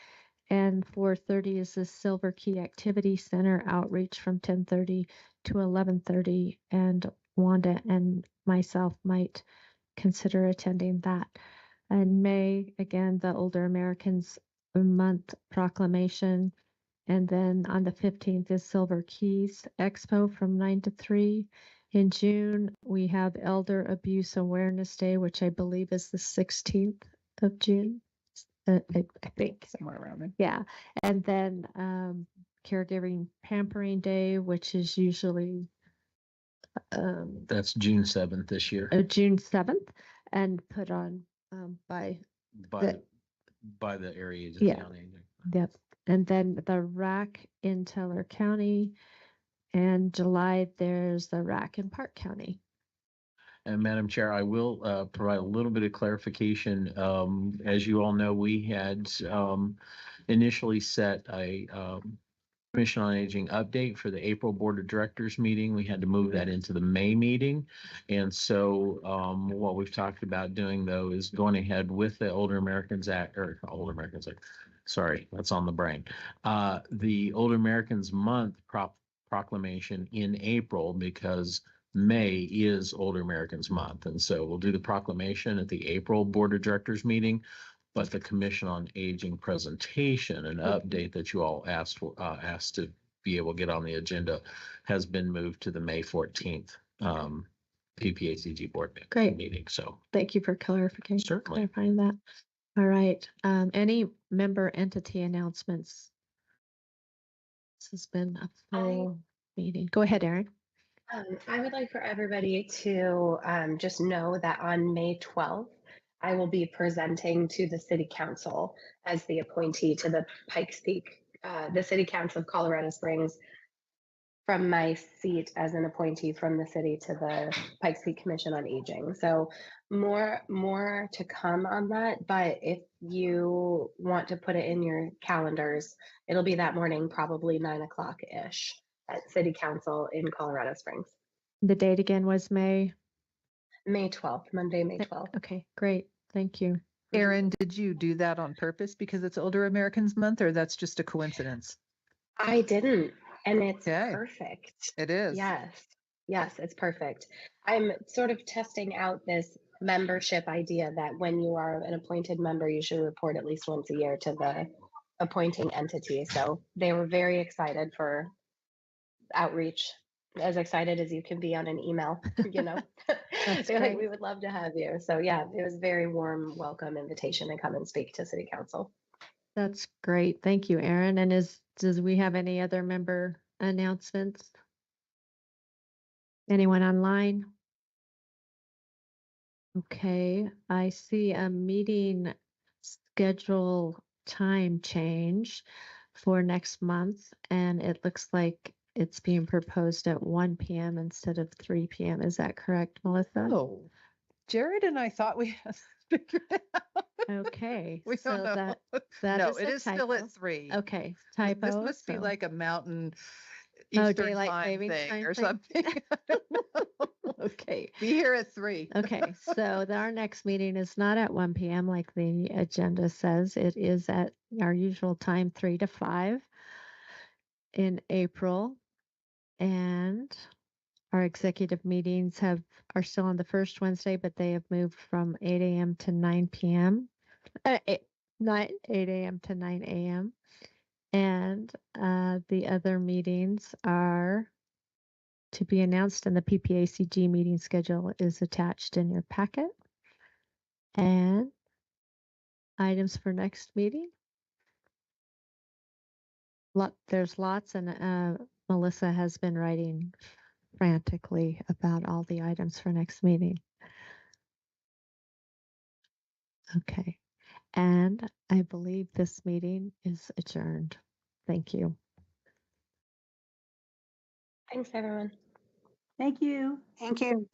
And 4:30 is the Silver Key Activity Center outreach from 10:30 to 11:30. And Wanda and myself might consider attending that. In May, again, the Older Americans Month proclamation. And then on the 15th is Silver Keys Expo from 9 to 3. In June, we have Elder Abuse Awareness Day, which I believe is the 16th of June. I think. Somewhere around there. Yeah. And then Caregiving Pampering Day, which is usually That's June 7th this year. June 7th, and put on by the areas of Yeah. county. Yep. And then the RAC in Teller County, and July there's the RAC in Park County. And Madam Chair, I will provide a little bit of clarification. As you all know, we had initially set a Commission on Aging update for the April Board of Directors meeting. We had to move that into the May meeting. And so what we've talked about doing, though, is going ahead with the Older Americans Act, or Older Americans Act. Sorry, that's on the brain. The Older Americans Month proclamation in April, because May is Older Americans Month. And so we'll do the proclamation at the April Board of Directors meeting, but the Commission on Aging presentation and update that you all asked to be able to get on the agenda has been moved to the May 14th PPACG board meeting. So Thank you for clarification. Certainly. Clarifying that. All right. Any member entity announcements? This has been a full meeting. Go ahead, Erin. I would like for everybody to just know that on May 12th, I will be presenting to the City Council as the appointee to the Pikes Peak, the City Council of Colorado Springs from my seat as an appointee from the city to the Pikes Peak Commission on Aging. So more to come on that. But if you want to put it in your calendars, it'll be that morning, probably 9 o'clock ish at City Council in Colorado Springs. The date again was May. May 12th, Monday, May 12th. Okay, great. Thank you. Erin, did you do that on purpose because it's Older Americans Month, or that's just a coincidence? I didn't, and it's Okay. perfect. It is. Yes, it's perfect. I'm sort of testing out this membership idea that when you are an appointed member, you should report at least once a year to the appointing entity. So they were very excited for outreach, as excited as you can be on an email, you know. That's They're like, great. we would love to have you. So yeah, it was a very warm welcome invitation to come and speak to City Council. That's great. Thank you, Erin. And does we have any other member announcements? Anyone online? Okay, I see a meeting schedule time change for next month, and it looks like it's being proposed at 1 p.m. instead of 3 p.m. Is that correct, Melissa? Oh, Jared and I thought we had figured it out. Okay, We so don't know. that No, is it a is still typo. at 3. Okay, This typo. must be so- like a mountain Oh, Eastern daylight time savings thing time or thing? something. Okay. Be here at 3. Okay, so our next meeting is not at 1 p.m. like the agenda says. It is at our usual time, 3 to 5 in April. And our executive meetings are still on the first Wednesday, but they have moved from 8 a.m. to 9 p.m. 8 a.m. to 9 a.m. And the other meetings are to be announced, and the PPACG meeting schedule is attached in your packet. And items for next meeting. There's lots, and Melissa has been writing frantically about all the items for next meeting. Okay, and I believe this meeting is adjourned. Thank you. Thanks, everyone. Thank you. Thank you.